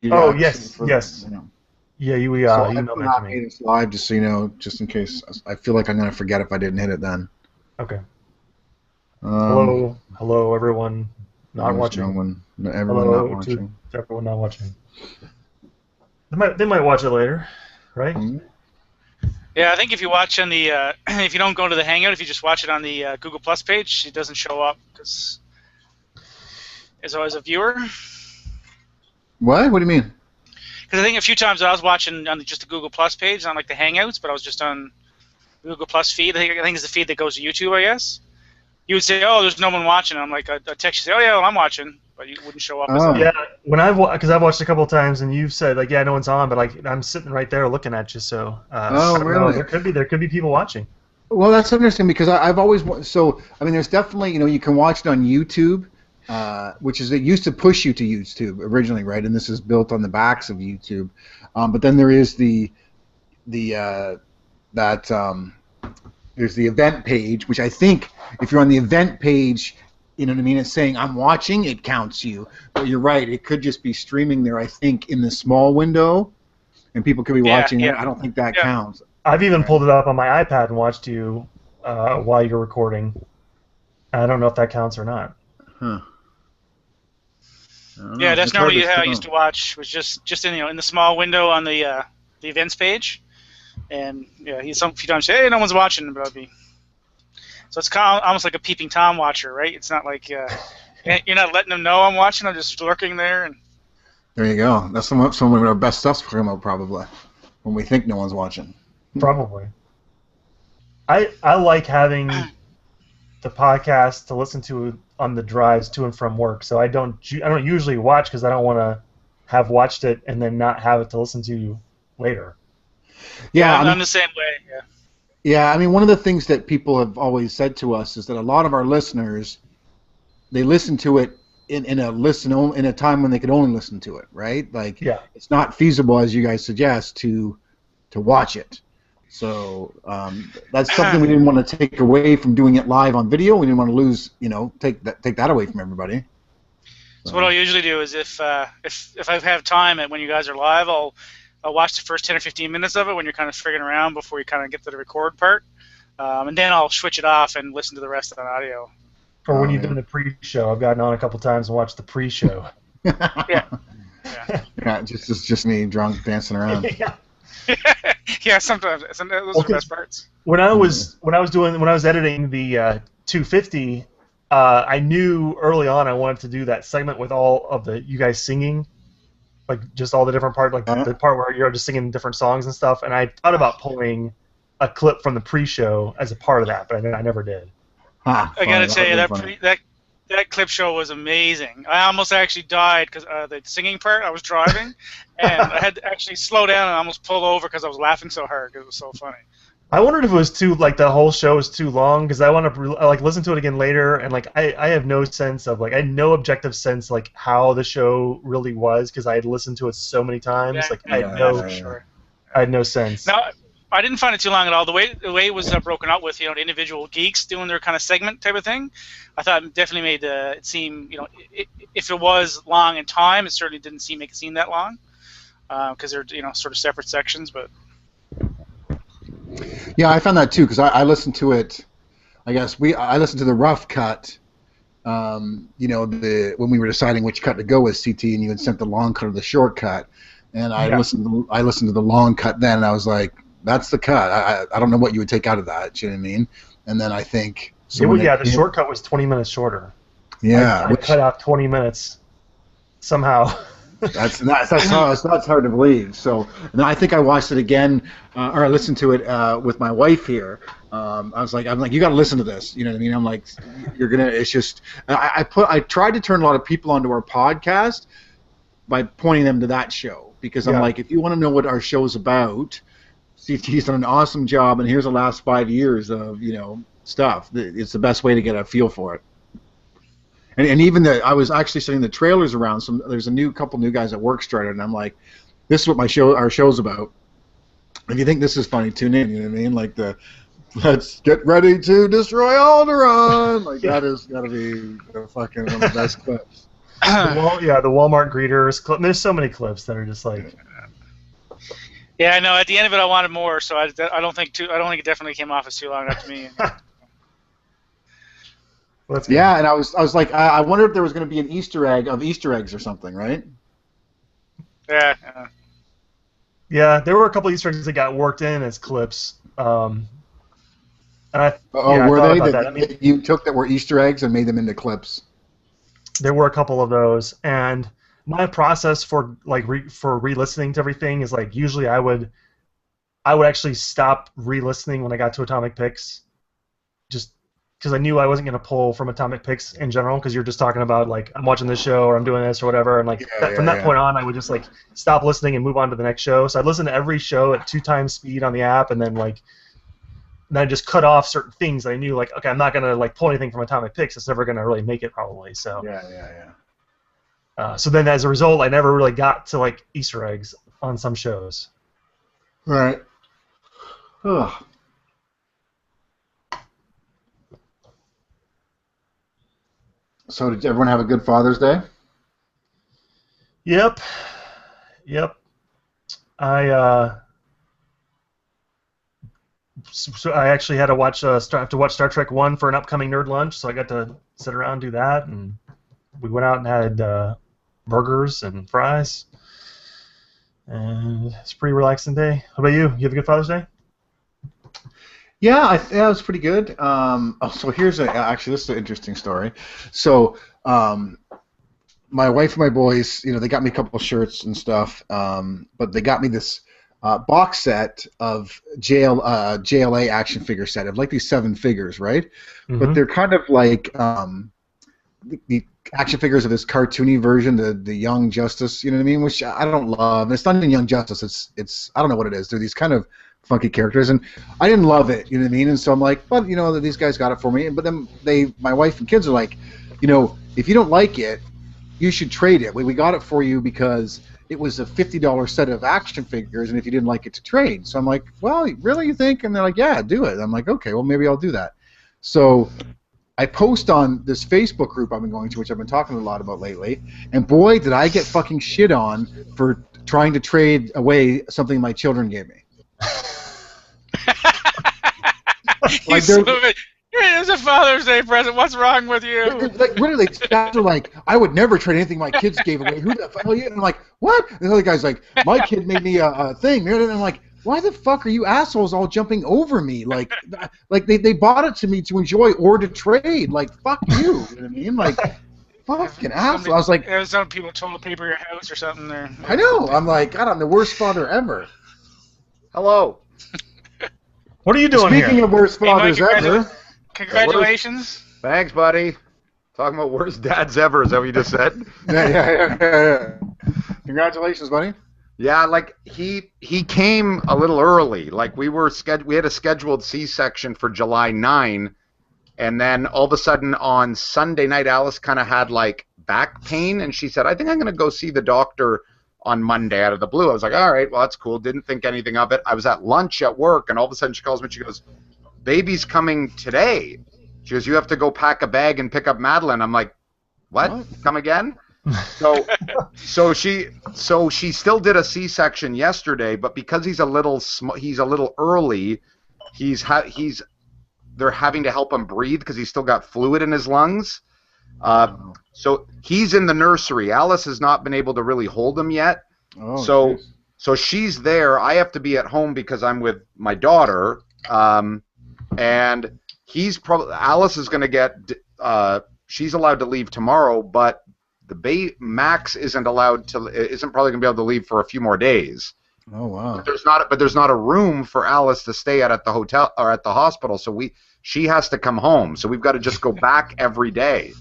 Oh, action yes, for yes. Yeah, you So I emailed put that to that me. made it live just so you know, just in case. I feel like I'm gonna forget if I didn't hit it then. Okay. Um, Hello, hello, everyone not there's no watching. one, everyone not Hello to watching. everyone not watching. They might watch it later, right? Hmm? Yeah, I think if you watch on the if you don't go to the Hangout, if you just watch it on the Google Plus page, it doesn't show up because as always a viewer. What? What do you mean? Because I think a few times I was watching on just the Google Plus page, on like the Hangouts, but I was just on Google Plus feed. I think it's the feed that goes to YouTube, I guess. You would say, "Oh, there's no one watching." And I'm like, I text you, say, "Oh yeah, well, I'm watching," but you wouldn't show up as a. Yeah, Oh, when because I've watched a couple of times and you've said like, yeah, no one's on, but like I'm sitting right there looking at you, so I oh, don't know. really? There could be people watching. Well, that's interesting because I've always so I mean, there's definitely you can watch it on YouTube, which is it used to push you to YouTube originally, right? And this is built on the backs of YouTube, but then there is the that there's the event page, which I think if you're on the event page, you know what I mean. It's saying I'm watching, it counts you, but you're right. It could just be streaming there. I think in the small window, and people could be Yeah, watching. yeah, I don't think that yeah. counts. I've even Right. pulled it up on my iPad and watched you while you're recording. I don't know if that counts or not. Huh. I don't Yeah, know. that's It's hard normally to how I tell. used to watch. Was just in the small window on the events page, and yeah, he's some few times say, "Hey, no one's watching," but I'll be. So it's kind of almost like a peeping tom watcher, right? It's not like you're not letting them know I'm watching. I'm just lurking there, and There you go. That's some of our best stuff's come out probably when we think no one's watching. Probably. I like having the podcast to listen to on the drives to and from work. So I don't usually watch because I don't want to have watched it and then not have it to listen to later. yeah, Yeah, I mean, I'm the same way. Yeah, yeah, I mean, one of the things that people have always said to us is that a lot of our listeners they listen to it in a time when they could only listen to it, right? Like Yeah. it's not feasible, as you guys suggest, to watch it. So that's something we didn't want to take away from doing it live on video. We didn't want to lose, take that away from everybody. so what I'll usually do is if I have time and when you guys are live, I'll watch the first 10 or 15 minutes of it when you're kind of figuring around before you kind of get to the record part, and then I'll switch it off and listen to the rest on audio. Or when Oh you've yeah. done the pre-show. I've gotten on a couple times and watched the pre-show. Yeah, yeah, Yeah, it's just me drunk dancing around. Yeah. yeah. Sometimes those are the best parts. When I was editing the 250, I knew early on I wanted to do that segment with all of you guys singing, like just all the different parts, like Uh, the part where you're just singing different songs and stuff. And I thought about pulling a clip from the pre-show as a part of that, but I never did. ha, I funny. gotta That tell would you be funny. that clip show was amazing. I almost actually died because the singing part. I was driving, and I had to actually slow down and almost pull over because I was laughing so hard because it was so funny. I wondered if it was too like the whole show is too long because I want to like listen to it again later and like I have no sense of like I had no objective sense like how the show really was because I had listened to it so many times Yeah, like yeah, yeah, for sure. I had no sense. Now, I didn't find it too long at all. The way it was broken up with the individual geeks doing their kind of segment type of thing, I thought it definitely made it seem if it was long in time, it certainly didn't make it seem that long because they're sort of separate sections. But Yeah, I found that too because I listened to it. I listened to the rough cut. When we were deciding which cut to go with CT, and you had sent the long cut or the short cut, and I Yeah. listened to the long cut then, and I was like, that's the cut. I don't know what you would take out of that. You know what I mean? And then I think The shortcut was 20 minutes shorter. Yeah, I cut out 20 minutes somehow. that's hard to believe. So and then I think I watched it again, or I listened to it with my wife here. I'm like, you got to listen to this. You know what I mean? I'm like, you're gonna. It's just I tried to turn a lot of people onto our podcast by pointing them to that show because I'm Yeah. like, if you want to know what our show's about, CT's done an awesome job, and here's the last 5 years of stuff. It's the best way to get a feel for it. And even I was actually sending the trailers around. There's a couple new guys at work started, and I'm like, this is what our show's about. If you think this is funny, tune in. You know what I mean? Like let's get ready to destroy Alderaan. Like that has got to be fucking one of the best clips. The Walmart greeters clip. There's so many clips that are just like. Yeah, I know. At the end of it, I wanted more, so I don't think it definitely came off as too long up to me. Yeah, and I was like, I wonder if there was going to be an Easter egg of Easter eggs or something, right? Yeah. Yeah, there were a couple Easter eggs that got worked in as clips. And I were thought they about that, that. I mean, you took that were Easter eggs and made them into clips? There were a couple of those, and my process for re-listening to everything is like usually I would actually stop re-listening when I got to Atomic Picks, just because I knew I wasn't going to pull from Atomic Picks in general, because you're just talking about like I'm watching this show or I'm doing this or whatever, and like from that point on I would just like stop listening and move on to the next show. So I'd listen to every show at 2x speed on the app, and then I just cut off certain things that I knew, like, okay, I'm not gonna like pull anything from Atomic Picks. It's never gonna really make it probably. So so then as a result, I never really got to like Easter eggs on some shows. Right. Ugh. So did everyone have a good Father's Day? Yep. So I actually had to watch Star Trek 1 for an upcoming nerd lunch, so I got to sit around and do that, and we went out and had burgers and fries, and it's a pretty relaxing day. How about you? You have a good Father's Day? Yeah, it was pretty good. So here's actually this is an interesting story. So my wife and my boys, they got me a couple of shirts and stuff, but they got me this box set of JLA action figure set of like these 7 figures, right? Mm-hmm. But they're kind of like the action figures of this cartoony version, the Young Justice, you know what I mean? Which I don't love. It's not even Young Justice. It's I don't know what it is. They're these kind of funky characters, and I didn't love it, you know what I mean? And so I'm like, well, these guys got it for me. But then my wife and kids are like, if you don't like it, you should trade it. We got it for you because it was a $50 set of action figures, and if you didn't like it, to trade. So I'm like, well, really, you think? And they're like, yeah, do it. I'm like, okay, well, maybe I'll do that. So I post on this Facebook group I've been going to, which I've been talking a lot about lately, and boy, did I get fucking shit on for trying to trade away something my children gave me. Like it's a Father's Day present. What's wrong with you? Like literally, guys are like, I would never trade anything my kids gave away. Who the fuck are you? And I'm like, what? And the other guy's like, my kid made me a thing. And I'm like, why the fuck are you assholes all jumping over me? Like they bought it to me to enjoy or to trade. Like, fuck you. You know what I mean? Like, fucking asshole. I was like, there's some people toilet paper your house or something there. I know. I'm like, God, I'm the worst father ever. Hello. What are you doing Speaking here? of worst fathers ever. Congratulations. Thanks, buddy. Talking about worst dads ever, is that what you just said? Yeah. Congratulations, buddy. Yeah, like he came a little early. Like we had a scheduled C-section for July 9, and then all of a sudden on Sunday night, Alice kind of had like back pain, and she said, I think I'm going to go see the doctor on Monday out of the blue. I was like, all right, well, that's cool. Didn't think anything of it. I was at lunch at work, and all of a sudden she calls me and she goes, baby's coming today. She goes, you have to go pack a bag and pick up Madeline. I'm like, what? Come again? So she still did a C-section yesterday, but because he's a little early, they're having to help him breathe because he's still got fluid in his lungs. So he's in the nursery. Alice has not been able to really hold him yet. So she's there. I have to be at home because I'm with my daughter. And Alice is going to get. She's allowed to leave tomorrow, but Max isn't probably going to be able to leave for a few more days. Oh wow! But there's not a room for Alice to stay at the hotel or at the hospital. So she has to come home. So we've got to just go back every day.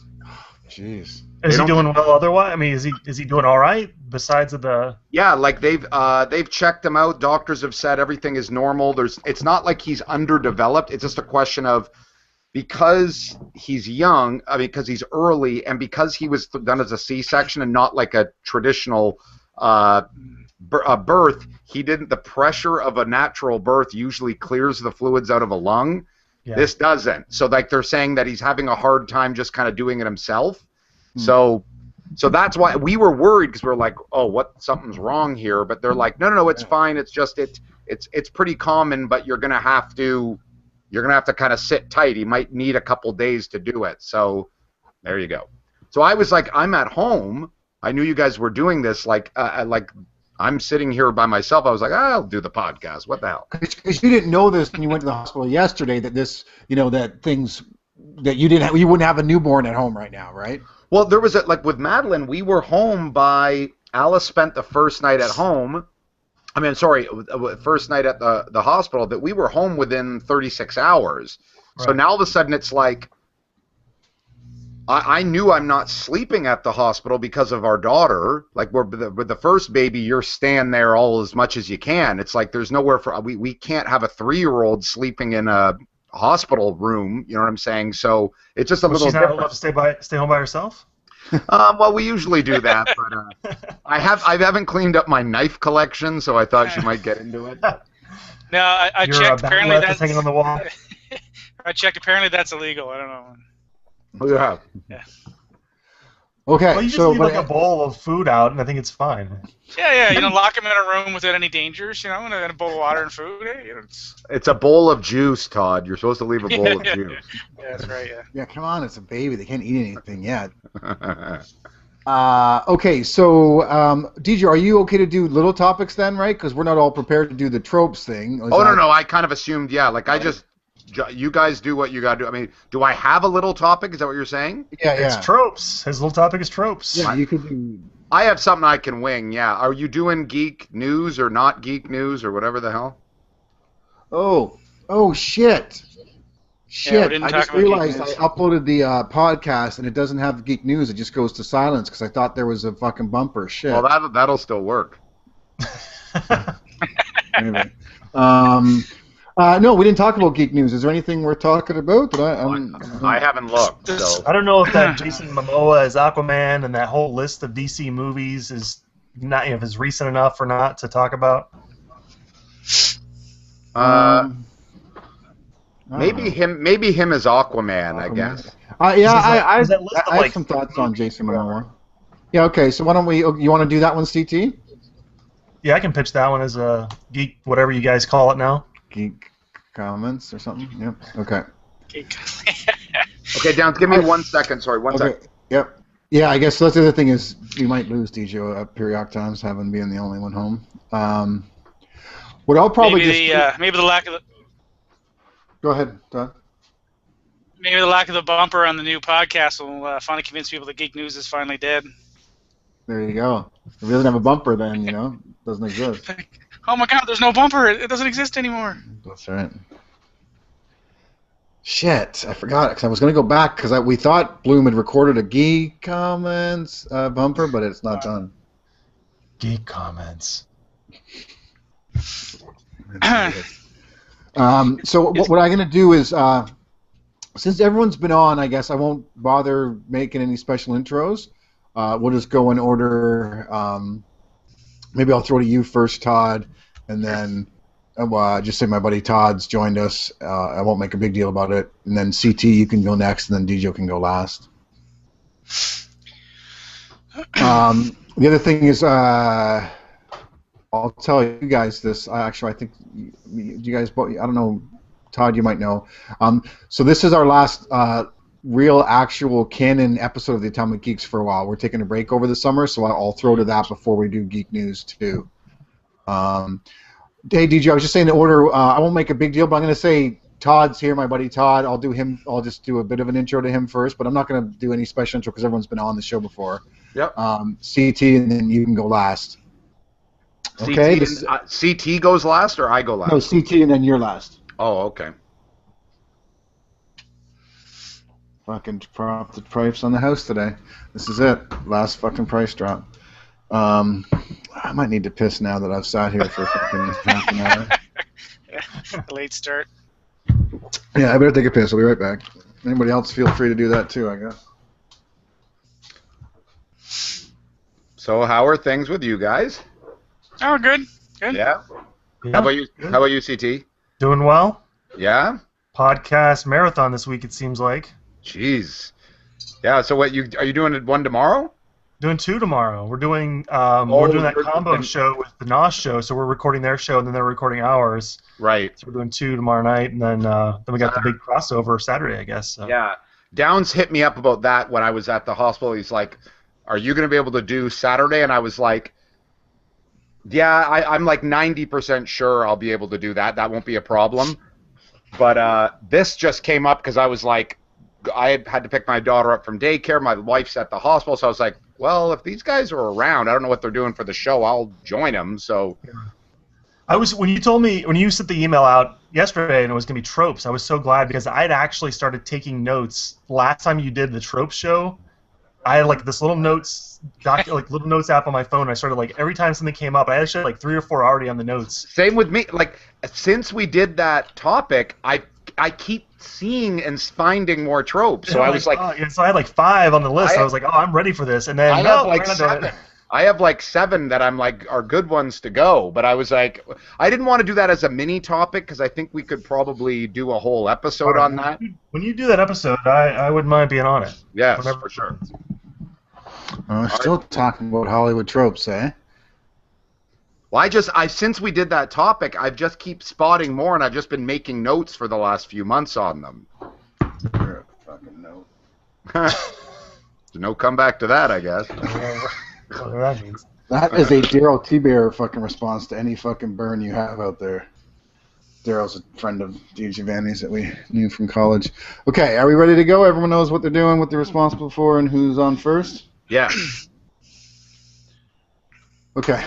Jeez. Is he doing well otherwise? I mean, is he doing all right besides the? Yeah, like they've checked him out. Doctors have said everything is normal. It's not like he's underdeveloped. It's just a question of because he's young. I mean, because he's early, and because he was done as a C-section and not like a traditional birth. He didn't. The pressure of a natural birth usually clears the fluids out of a lung. Yeah. This doesn't. So like they're saying that he's having a hard time just kind of doing it himself. So So that's why we were worried, because we were like, oh, what? Something's wrong here. But they're like, no, it's fine. It's just it's pretty common, but you're gonna have to kind of sit tight. He might need a couple days to do it. So there you go. So I was like, I'm at home. I knew you guys were doing this. Like I'm sitting here by myself. I was like, I'll do the podcast. What the hell? Because you didn't know this when you went to the hospital yesterday, that this, that things that you didn't have, you wouldn't have a newborn at home right now, right? Well, there was like with Madeline, we were home by Alice spent the first night at home. I mean, sorry, first night at the hospital, that we were home within 36 hours. Right. So now all of a sudden it's like, I knew I'm not sleeping at the hospital because of our daughter. Like with the first baby, you're staying there all as much as you can. It's like there's nowhere for we can't have a 3-year-old sleeping in a hospital room. You know what I'm saying? So it's just a little. She's not allowed to stay home by herself. Well, we usually do that, but I haven't cleaned up my knife collection, so I thought she might get into it. No, I checked. Apparently that's hanging on the wall. I checked. Apparently that's illegal. I don't know. Oh, yeah. Yeah. Okay. Well, you just leave like a bowl of food out, and I think it's fine. Yeah. Lock them in a room without any dangers. And a bowl of water and food. It's a bowl of juice, Todd. You're supposed to leave a bowl of juice. Yeah, that's right. Yeah. Yeah, come on. It's a baby. They can't eat anything yet. Okay, so DJ, are you okay to do little topics then, right? Because we're not all prepared to do the tropes thing. No. I kind of assumed, yeah. Like you guys do what you got to do. I mean, do I have a little topic? Is that what you're saying? Yeah. It's tropes. His little topic is tropes. Yeah, you could do. I have something I can wing, yeah. Are you doing geek news or not geek news or whatever the hell? Oh, shit. Yeah, I just realized I uploaded the podcast and it doesn't have geek news. It just goes to silence because I thought there was a fucking bumper. Shit. Well, that'll still work. Anyway. No, we didn't talk about geek news. Is there anything we're talking about? I haven't looked. So. I don't know if that Jason Momoa as Aquaman and that whole list of DC movies is not if it's recent enough or not to talk about. Maybe him as Aquaman, I guess. I have some thoughts on Jason Momoa. Yeah, okay. So why don't we? You want to do that one, CT? Yeah, I can pitch that one as a geek, whatever you guys call it now. Geek comments or something. Yep. Okay. Okay, Downs. Give me 1 second. Sorry, one second. Yep. Yeah, I guess that's the other thing is we might lose DJ at periodic times, having being the only one home. What I'll probably maybe the lack of the. Go ahead, Todd. Maybe the lack of the bumper on the new podcast will finally convince people that geek news is finally dead. There you go. If it doesn't have a bumper, then it doesn't exist. Oh my God! There's no bumper. It doesn't exist anymore. That's right. Shit, I forgot because I was going to go back because we thought Bloom had recorded a geek comments bumper, but it's not done. Geek comments. So what I'm going to do is, since everyone's been on, I guess I won't bother making any special intros. We'll just go in order. Maybe I'll throw to you first, Todd, and then just say my buddy Todd's joined us. I won't make a big deal about it. And then CT, you can go next, and then DJ can go last. The other thing is, I'll tell you guys this. Actually, I think you guys both. I don't know, Todd. You might know. So this is our last real, actual canon episode of the Atomic Geeks for a while. We're taking a break over the summer, so I'll throw to that before we do geek news too. Hey, DJ, I was just saying the order. I won't make a big deal, but I'm going to say Todd's here, my buddy Todd. I'll do him. I'll just do a bit of an intro to him first, but I'm not going to do any special intro because everyone's been on the show before. Yep. CT, and then you can go last. Okay. CT goes last, or I go last? No, CT, and then you're last. Oh, okay. Fucking dropped the price on the house today. This is it. Last fucking price drop. I might need to piss now that I've sat here for fucking half an hour. Yeah, late start. Yeah, I better take a piss. I'll be right back. Anybody else feel free to do that too, I guess. So how are things with you guys? Oh, good. Good. Yeah. How about you? Good. How about you, CT? Doing well. Yeah. Podcast marathon this week. It seems like. Jeez. Yeah. So what are you doing one tomorrow? Doing 2 tomorrow. We're doing Oh, we're doing that you're combo doing- show with the Nos show, so we're recording their show and then they're recording ours. Right. So we're doing 2 tomorrow night, and then we got the big crossover Saturday, I guess. So. Yeah. Downs hit me up about that when I was at the hospital. He's like, "Are you going to be able to do Saturday?" And I was like, "Yeah, I'm like 90% sure I'll be able to do that. That won't be a problem." But this just came up because I was like, I had to pick my daughter up from daycare. My wife's at the hospital, so I was like, well, if these guys are around, I don't know what they're doing for the show. I'll join them. So When you sent the email out yesterday and it was gonna be tropes, I was so glad because I'd actually started taking notes last time you did the trope show. I had like this little little notes app on my phone. And I started like every time something came up, I actually had like 3 or 4 already on the notes. same with me. Like since we did that topic, I keep seeing and finding more tropes. So I was like, oh, yeah, so I had like 5 on the list. I was like, oh, I'm ready for this, and then I no, have like we're not doing 7. it. I have like 7 that I'm like are good ones to go, but I was like, I didn't want to do that as a mini topic because I think we could probably do a whole episode on that. When you do that episode, I wouldn't mind being on it. Yes, Whenever. for sure. We're still talking about Hollywood tropes, eh? Well, since we did that topic, I've just keep spotting more, and I've just been making notes for the last few months on them. You're a fucking note. So no comeback to that, I guess. Whatever that means. That is a Daryl T-Bear fucking response to any fucking burn you have out there. Daryl's a friend of DiGiovanni's that we knew from college. Okay, are we ready to go? Everyone knows what they're doing, what they're responsible for, and who's on first? Yeah. Okay.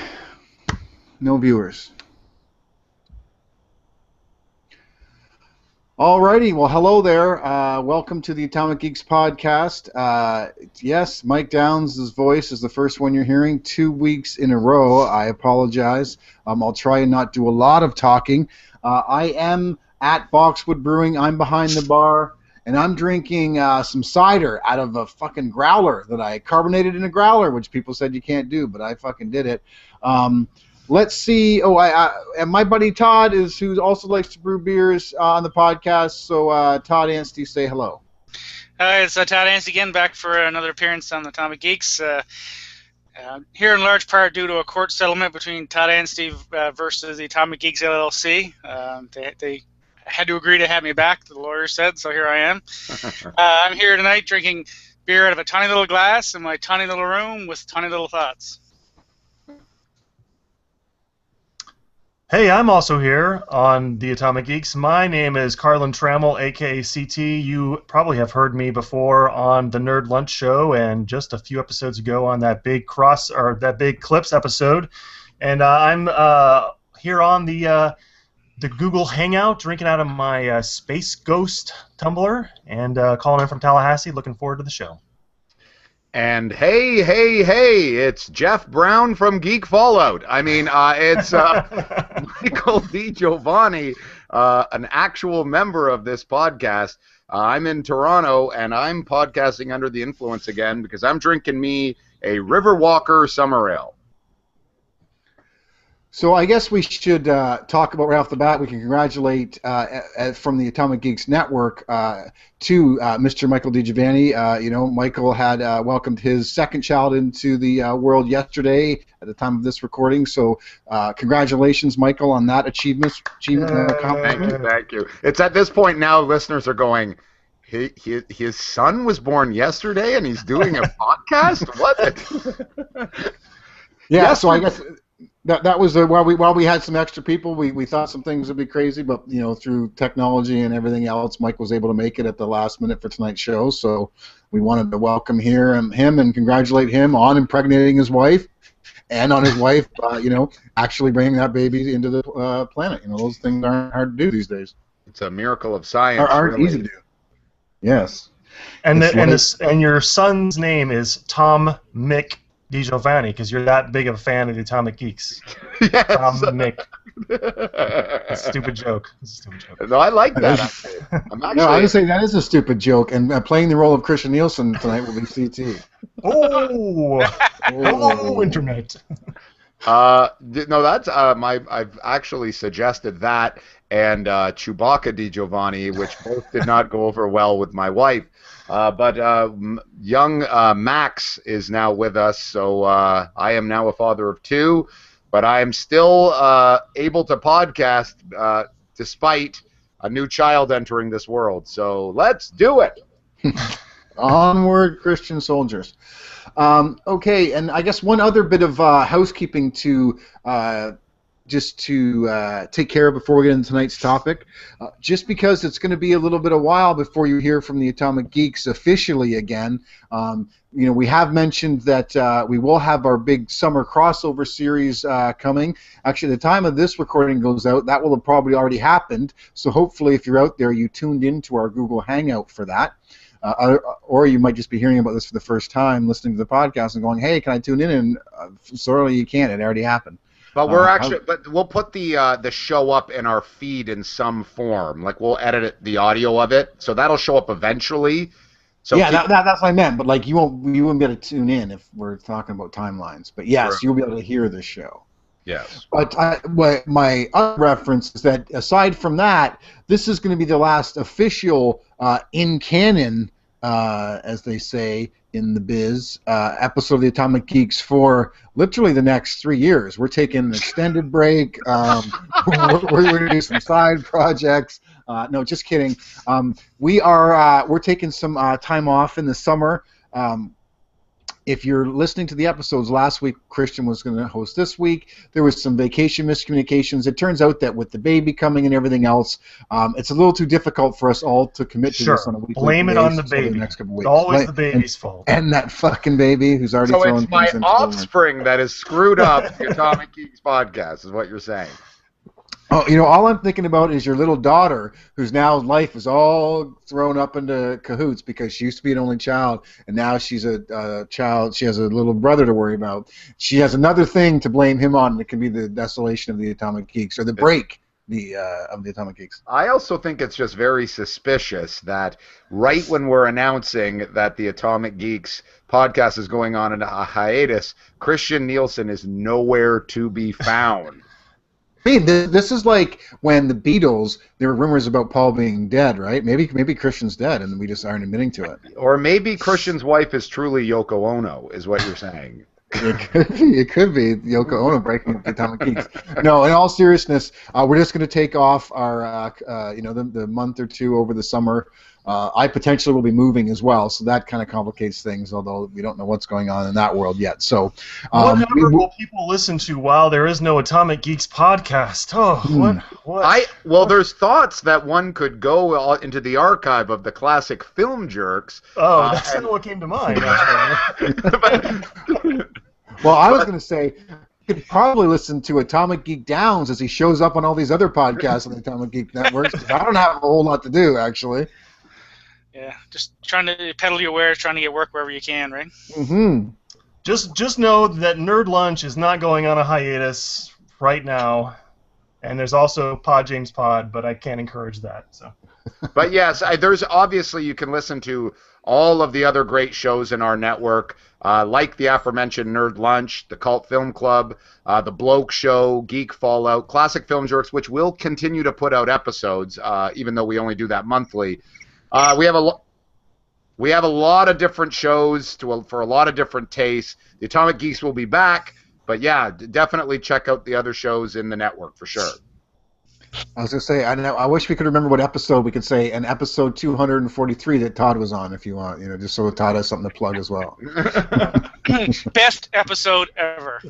No viewers. Alrighty, well, hello there. Welcome to the Atomic Geeks podcast. Yes, Mike Downs' voice is the first one you're hearing 2 weeks in a row. I apologize. I'll try and not do a lot of talking. I am at Boxwood Brewing. I'm behind the bar, and I'm drinking some cider out of a fucking growler that I carbonated in a growler, which people said you can't do, but I fucking did it. Let's see. Oh, and my buddy Todd who also likes to brew beers on the podcast. So Todd Anstey, say hello. It's Todd Anstey again, back for another appearance on the Atomic Geeks. Here in large part due to a court settlement between Todd Anstey versus the Atomic Geeks LLC. They had to agree to have me back, the lawyer said, so here I am. I'm here tonight drinking beer out of a tiny little glass in my tiny little room with tiny little thoughts. Hey, I'm also here on the Atomic Geeks. My name is Carlin Trammell, aka CT. You probably have heard me before on the Nerd Lunch Show and just a few episodes ago on that big Clips episode. And I'm here on the Google Hangout, drinking out of my Space Ghost tumbler, and calling in from Tallahassee. Looking forward to the show. And hey, it's Jeff Brown from Geek Fallout. I mean, it's Michael DiGiovanni, an actual member of this podcast. I'm in Toronto, and I'm podcasting under the influence again because I'm drinking me a Riverwalker Summer Ale. So I guess we should talk about right off the bat. We can congratulate from the Atomic Geeks Network to Mr. Michael DiGiovanni. Michael had welcomed his second child into the world yesterday at the time of this recording. So congratulations, Michael, on that achievement. Thank you. It's at this point now listeners are going, his son was born yesterday and he's doing a podcast? What? Yeah, so I guess... That was while we had some extra people, we thought some things would be crazy, but through technology and everything else, Mike was able to make it at the last minute for tonight's show. So we wanted to welcome him and congratulate him on impregnating his wife, and on his wife, actually bringing that baby into the planet. Those things aren't hard to do these days. It's a miracle of science. Aren't really. easy to do. Yes. And your son's name is Tom Mick DiGiovanni, because you're that big of a fan of the Atomic Geeks. Yes. Tom Mick. That's a stupid joke. No, I like that. I would say that is a stupid joke, and playing the role of Christian Nielsen tonight will be CT. Hello, Internet. No, that's I've actually suggested that, and Chewbacca Di Giovanni, which both did not go over well with my wife. But young Max is now with us, so I am now a father of 2, but I am still able to podcast despite a new child entering this world. So let's do it. Onward, Christian soldiers. Okay, and I guess one other bit of housekeeping to take care of before we get into tonight's topic. Just because it's going to be a little bit of while before you hear from the Atomic Geeks officially again. We have mentioned that we will have our big summer crossover series coming. Actually, the time of this recording goes out, that will have probably already happened. So hopefully, if you're out there, you tuned into our Google Hangout for that. Or you might just be hearing about this for the first time, listening to the podcast and going, "Hey, can I tune in?" And sorry, you can't. It already happened. But but we'll put the show up in our feed in some form. Like we'll edit the audio of it, so that'll show up eventually. So yeah, that's what I meant. But like you won't be able to tune in if we're talking about timelines. But yes, you'll be able to hear the show. Yes. But my other reference is that aside from that, this is going to be the last official in canon, as they say in the biz, episode of the Atomic Geeks for literally the next 3 years. We're taking an extended break. We're going to do some side projects. No, just kidding. We're taking some time off in the summer. If you're listening to the episodes last week, Christian was going to host this week. There was some vacation miscommunications. It turns out that with the baby coming and everything else, it's a little too difficult for us all to commit to this on a weekly basis. Blame it on the baby. The next couple weeks. It's always the baby's fault. And that fucking baby who's already so thrown it's my things into offspring that has screwed up the Atomic Geeks podcast, is what you're saying. Oh, all I'm thinking about is your little daughter, whose now life is all thrown up into cahoots because she used to be an only child, and now she's a child. She has a little brother to worry about. She has another thing to blame him on, and it can be the desolation of the Atomic Geeks, or the break of the Atomic Geeks. I also think it's just very suspicious that right when we're announcing that the Atomic Geeks podcast is going on in a hiatus, Christian Nielsen is nowhere to be found. I mean, this is like when the Beatles, there were rumors about Paul being dead, right? Maybe Christian's dead, and we just aren't admitting to it. Or maybe Christian's wife is truly Yoko Ono, is what you're saying. It could be Yoko Ono breaking the Atomic Geeks. No, in all seriousness, we're just going to take off our, the month or two over the summer. I potentially will be moving as well, so that kind of complicates things, although we don't know what's going on in that world yet. So, whatever will people listen to while there is no Atomic Geeks podcast? Oh, what? There's thoughts that one could go into the archive of the classic film jerks. Oh, that's not what came to mind. Well, I was going to say, you could probably listen to Atomic Geek Downs as he shows up on all these other podcasts on the Atomic Geek Networks. I don't have a whole lot to do, actually. Yeah, just trying to peddle your wares, trying to get work wherever you can, right? Mm-hmm. Just know that Nerd Lunch is not going on a hiatus right now, and there's also Pod James Pod, but I can't encourage that. So. But yes, there's obviously you can listen to all of the other great shows in our network, like the aforementioned Nerd Lunch, the Cult Film Club, the Bloke Show, Geek Fallout, Classic Film Jerks, which will continue to put out episodes, even though we only do that monthly. We have a lot of different shows for a lot of different tastes. The Atomic Geeks will be back, but yeah, definitely check out the other shows in the network for sure. I was going to say, I wish we could remember what episode we could say, and episode 243 that Todd was on, if you want, just so Todd has something to plug as well. Best episode ever.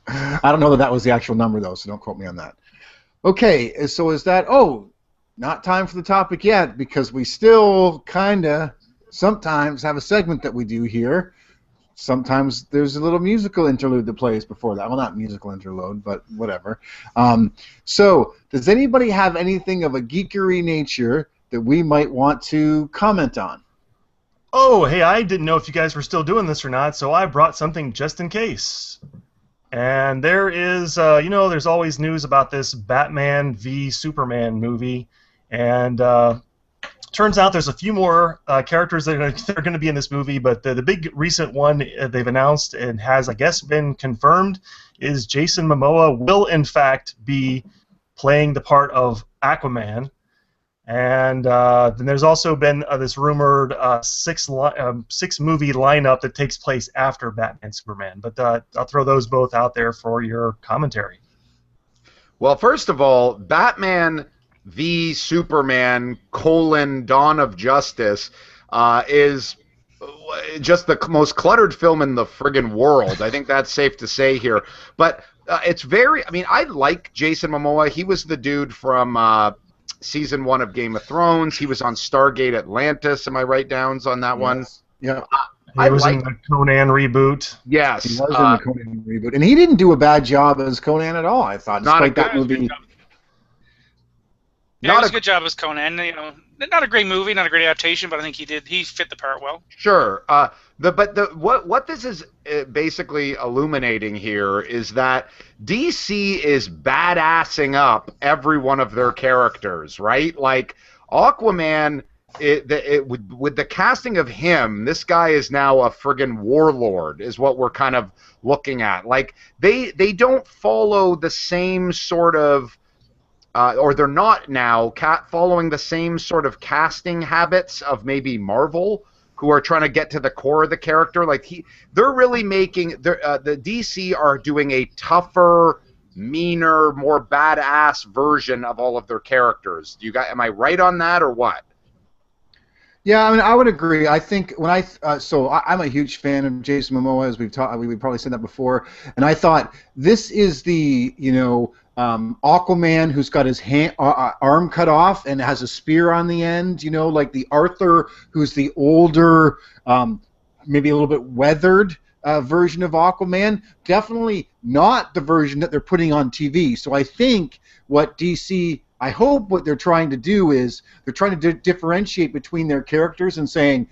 I don't know that was the actual number, though, so don't quote me on that. Okay, so is that, not time for the topic yet, because we still kind of sometimes have a segment that we do here. Sometimes there's a little musical interlude that plays before that. Well, not musical interlude, but whatever. So, does anybody have anything of a geekery nature that we might want to comment on? Oh, hey, I didn't know if you guys were still doing this or not, so I brought something just in case. And there is, there's always news about this Batman v Superman movie, and turns out there's a few more characters that are going to be in this movie, but the big recent one they've announced and has, I guess, been confirmed is Jason Momoa will, in fact, be playing the part of Aquaman. And then there's also been this rumored six-movie lineup that takes place after Batman Superman. But I'll throw those both out there for your commentary. Well, first of all, Batman v Superman: Dawn of Justice is just the most cluttered film in the friggin' world. I think that's safe to say here. But it's very. I mean, I like Jason Momoa. He was the dude from season 1 of Game of Thrones. He was on Stargate Atlantis. Am I right, Downs, on that one? Yeah. He was in the Conan reboot. Yes. He was in the Conan reboot. And he didn't do a bad job as Conan at all, I thought, despite that movie. Yeah, it was a good job as Conan. You know, not a great movie, not a great adaptation, but I think he fit the part well. Sure. What this is basically illuminating here is that DC is badassing up every one of their characters, right? Like Aquaman, with the casting of him, this guy is now a friggin' warlord, is what we're kind of looking at. Like they don't follow the same sort of or they're not now following the same sort of casting habits of maybe Marvel, who are trying to get to the core of the character. Like they're really making the DC are doing a tougher, meaner, more badass version of all of their characters. Am I right on that or what? Yeah, I mean, I would agree. I think when I'm a huge fan of Jason Momoa, as we've probably said that before, and I thought this is the Aquaman who's got his arm cut off and has a spear on the end, like the Arthur who's the older, maybe a little bit weathered version of Aquaman. Definitely not the version that they're putting on TV. So I think I hope what they're trying to do is they're trying to differentiate between their characters and saying,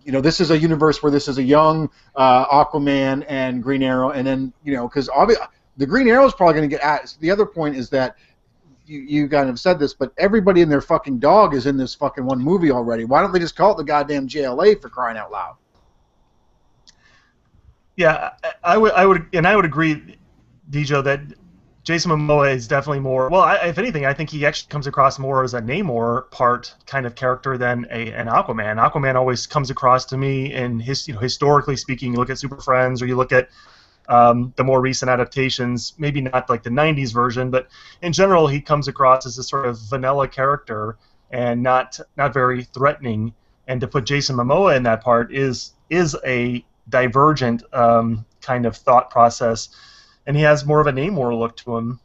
this is a universe where this is a young Aquaman and Green Arrow, and then, because obviously the Green Arrow is probably going to get at. The other point is that you kind of said this, but everybody and their fucking dog is in this fucking one movie already. Why don't they just call it the goddamn JLA, for crying out loud? Yeah, I would agree, Dijo, that Jason Momoa is definitely more. Well, if anything, I think he actually comes across more as a Namor part kind of character than an Aquaman. Aquaman always comes across to me, in historically speaking, you look at Super Friends or you look at the more recent adaptations, maybe not like the 90s version, but in general he comes across as a sort of vanilla character and not very threatening. And to put Jason Momoa in that part is a divergent kind of thought process, and he has more of a Namor look to him,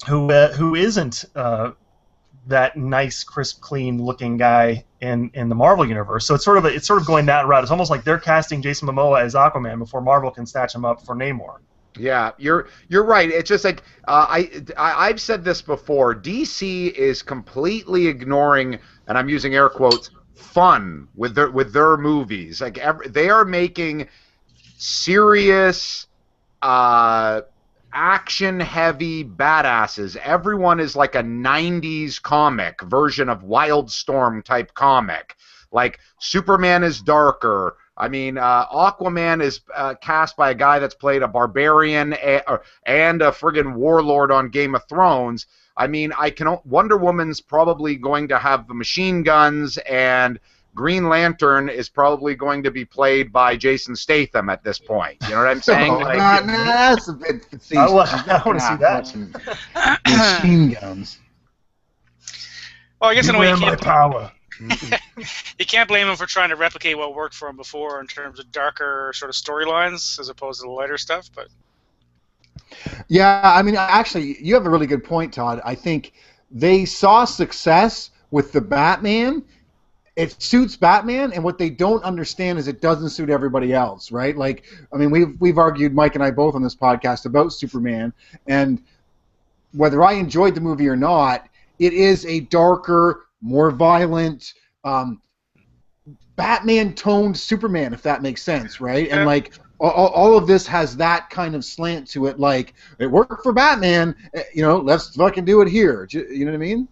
who isn't that nice, crisp, clean-looking guy in the Marvel universe. So it's sort of going that route. It's almost like they're casting Jason Momoa as Aquaman before Marvel can snatch him up for Namor. Yeah, you're right. It's just like I've said this before. DC is completely ignoring, and I'm using air quotes, fun with their movies. Like they are making serious, action-heavy badasses. Everyone is like a 90s comic version of Wildstorm type comic. Like Superman is darker. I mean, Aquaman is cast by a guy that's played a barbarian and a friggin' warlord on Game of Thrones. I mean, Wonder Woman's probably going to have the machine guns, and Green Lantern is probably going to be played by Jason Statham at this point. You know what I'm saying? That's a bit facetious. I want to see that. Machine guns. Well, I guess in a way my power. you can't blame him for trying to replicate what worked for him before in terms of darker sort of storylines as opposed to the lighter stuff. But yeah, I mean, actually, you have a really good point, Todd. I think they saw success with the Batman. It suits Batman, and what they don't understand is it doesn't suit everybody else, right? Like, I mean, we've argued, Mike and I both on this podcast, about Superman, and whether I enjoyed the movie or not, it is a darker, more violent, Batman-toned Superman, if that makes sense, right? Yeah. And like all of this has that kind of slant to it. Like, it worked for Batman, let's fucking do it here. You know what I mean?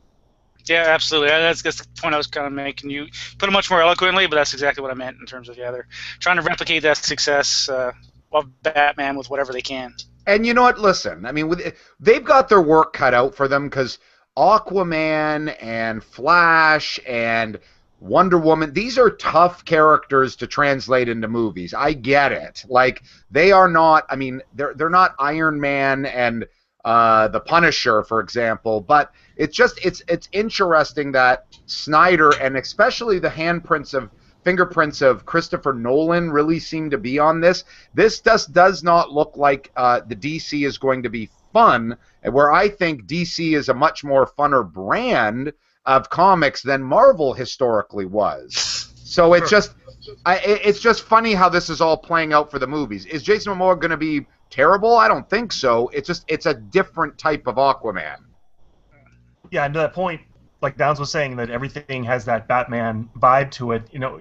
Yeah, absolutely. That's the point I was kind of making. You put it much more eloquently, but that's exactly what I meant in terms of they're trying to replicate that success of Batman with whatever they can. And you know what? Listen, I mean, they've got their work cut out for them because Aquaman and Flash and Wonder Woman, these are tough characters to translate into movies. I get it. Like, they are not, I mean, they're not Iron Man and the Punisher, for example, but it's interesting that Snyder, and especially the fingerprints of Christopher Nolan, really seem to be on this. This does not look like the DC is going to be fun, and where I think DC is a much more funner brand of comics than Marvel historically was. So it's just funny how this is all playing out for the movies. Is Jason Momoa going to be terrible? I don't think so. It's a different type of Aquaman. Yeah, and to that point, like Downs was saying, that everything has that Batman vibe to it. You know,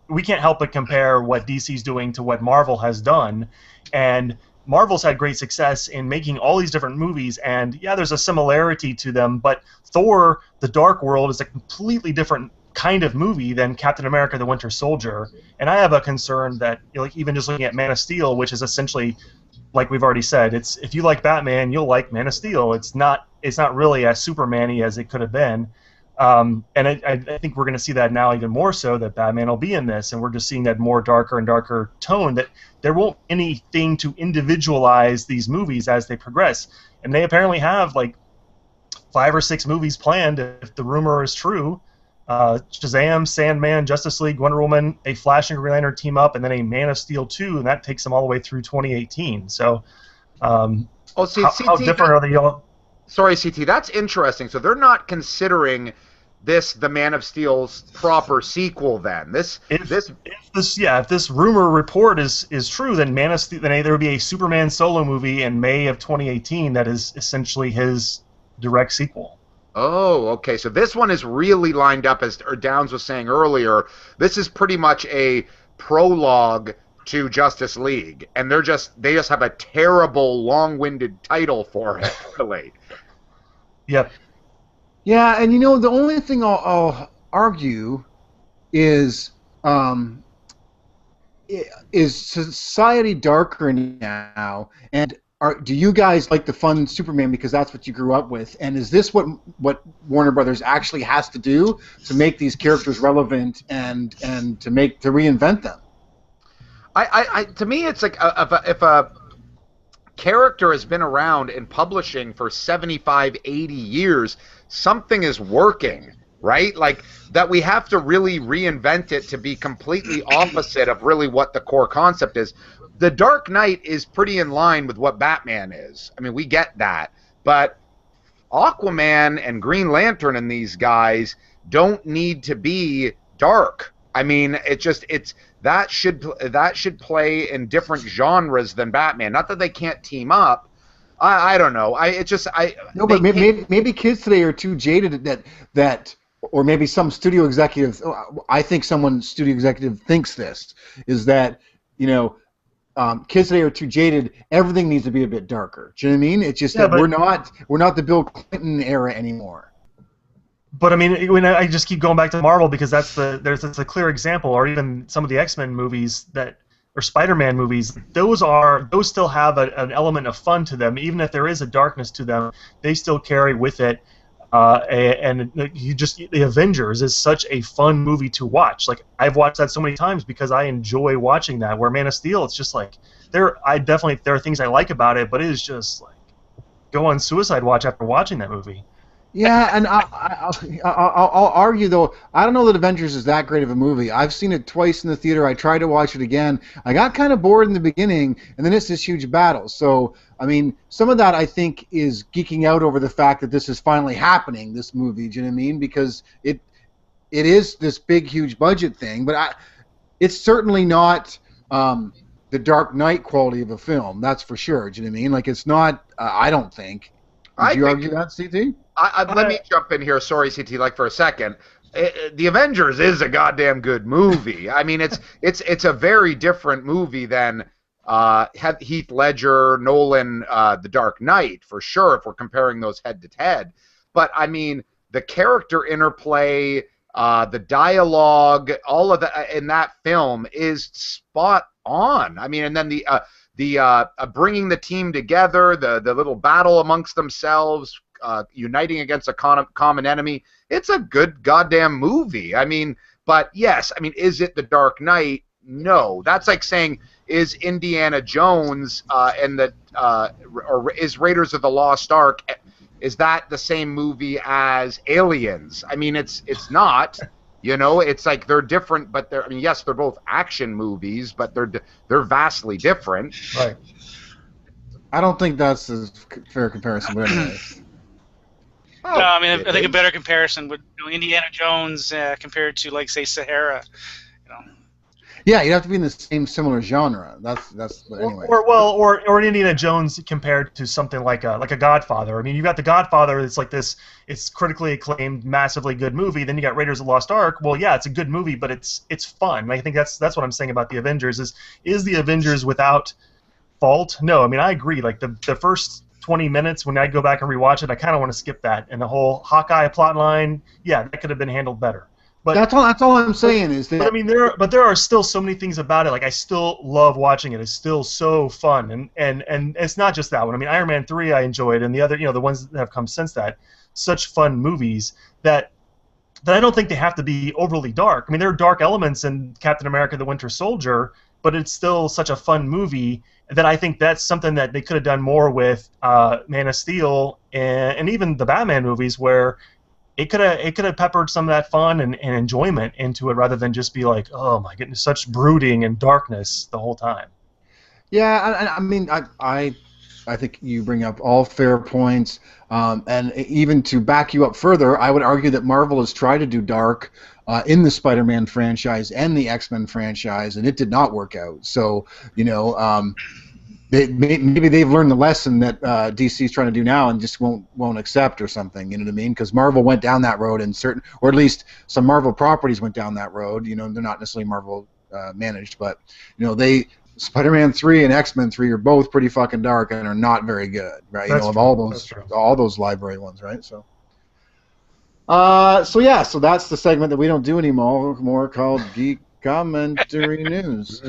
we can't help but compare what DC's doing to what Marvel has done, and Marvel's had great success in making all these different movies, and yeah, there's a similarity to them, but Thor: The Dark World is a completely different kind of movie than Captain America: The Winter Soldier, and I have a concern that, you know, like even just looking at Man of Steel, which is essentially, like we've already said, it's if you like Batman, you'll like Man of Steel. It's not really as Superman-y as it could have been. And I think we're going to see that now even more so, that Batman will be in this, and we're just seeing that more darker and darker tone, that there won't anything to individualize these movies as they progress. And they apparently have like 5 or 6 movies planned, if the rumor is true. Shazam, Sandman, Justice League, Wonder Woman, a Flash and Green Lantern team up, and then a Man of Steel 2, and that takes them all the way through 2018. So how different are they all? Sorry, CT, that's interesting. So they're not considering this the Man of Steel's proper sequel then. If this rumor report is true, then Man of Steel, then there would be a Superman solo movie in May of 2018 that is essentially his direct sequel. Oh, okay. So this one is really lined up, as Downs was saying earlier. This is pretty much a prologue to Justice League, and they just have a terrible, long-winded title for it, really. Yep. Yeah, and you know, the only thing I'll argue is society darker now, and do you guys like the fun Superman because that's what you grew up with? And is this what Warner Brothers actually has to do to make these characters relevant and to reinvent them? To me, it's like if a character has been around in publishing for 75, 80 years, something is working, right? Like, that we have to really reinvent it to be completely opposite of really what the core concept is. The Dark Knight is pretty in line with what Batman is. I mean, we get that. But Aquaman and Green Lantern and these guys don't need to be dark. I mean, that should play in different genres than Batman. Not that they can't team up. I don't know. But maybe kids today are too jaded that or maybe some studio executive. I think studio executive thinks this is that, you know, kids today are too jaded. Everything needs to be a bit darker. Do you know what I mean? It's just that we're not the Bill Clinton era anymore. But I mean, when I just keep going back to Marvel because that's a clear example, or even some of the X-Men movies or Spider-Man movies. Those still have an element of fun to them, even if there is a darkness to them. They still carry with it. The Avengers is such a fun movie to watch. Like, I've watched that so many times because I enjoy watching that. Where Man of Steel, it's just like there are things I like about it, but it is just like go on suicide watch after watching that movie. Yeah, and I'll argue, though, I don't know that Avengers is that great of a movie. I've seen it twice in the theater. I tried to watch it again. I got kind of bored in the beginning, and then it's this huge battle. So, I mean, some of that, I think, is geeking out over the fact that this is finally happening, this movie, do you know what I mean? Because it is this big, huge budget thing, but it's certainly not the Dark Knight quality of a film, that's for sure, do you know what I mean? Like, it's not, I don't think. Would you argue that, CT? Let me jump in here. Sorry, CT, like for a second. The Avengers is a goddamn good movie. I mean, it's a very different movie than Heath Ledger, Nolan, The Dark Knight, for sure, if we're comparing those head to head. But, I mean, the character interplay, the dialogue, all of that in that film is spot on. I mean, and then the bringing the team together, the little battle amongst themselves, uniting against a common enemy. It's a good goddamn movie. I mean, but yes, I mean, is it The Dark Knight? No. That's like saying, is Indiana Jones and the or is Raiders of the Lost Ark, is that the same movie as Aliens? I mean, it's not. You know, it's like they're different, but I mean, yes, they're both action movies, but they're vastly different. Right. I don't think that's a fair comparison, but anyway. No, I mean, I think a better comparison would Indiana Jones compared to, like, say, Sahara. You know. Yeah, you'd have to be in the same similar genre. That's but anyway. Or Indiana Jones compared to something like a Godfather. I mean, you got The Godfather. It's like this. It's critically acclaimed, massively good movie. Then you got Raiders of the Lost Ark. Well, yeah, it's a good movie, but it's fun. I think that's what I'm saying about the Avengers. Is the Avengers without fault? No, I mean, I agree. Like the first 20 minutes when I go back and rewatch it, I kind of want to skip that. And the whole Hawkeye plot line, yeah, that could have been handled better. But that's all I'm saying is that. But I mean, there are still so many things about it. Like, I still love watching it. It's still so fun, and it's not just that one. I mean, Iron Man 3 I enjoyed, and the other, the ones that have come since that, such fun movies that I don't think they have to be overly dark. I mean, there are dark elements in Captain America: The Winter Soldier, but it's still such a fun movie that I think that's something that they could have done more with Man of Steel and even the Batman movies, where it could have peppered some of that fun and enjoyment into it, rather than just be like, oh my goodness, such brooding and darkness the whole time. Yeah, I mean, I think you bring up all fair points, and even to back you up further, I would argue that Marvel has tried to do dark in the Spider-Man franchise and the X-Men franchise, and it did not work out. So, maybe they've learned the lesson that DC is trying to do now and just won't accept or something. You know what I mean? Because Marvel went down that road, and or at least some Marvel properties went down that road. You know, they're not necessarily Marvel managed, but Spider-Man 3 and X-Men 3 are both pretty fucking dark and are not very good, right? That's of true. all those library ones, right? So. So that's the segment that we don't do anymore, more called Geek Commentary News.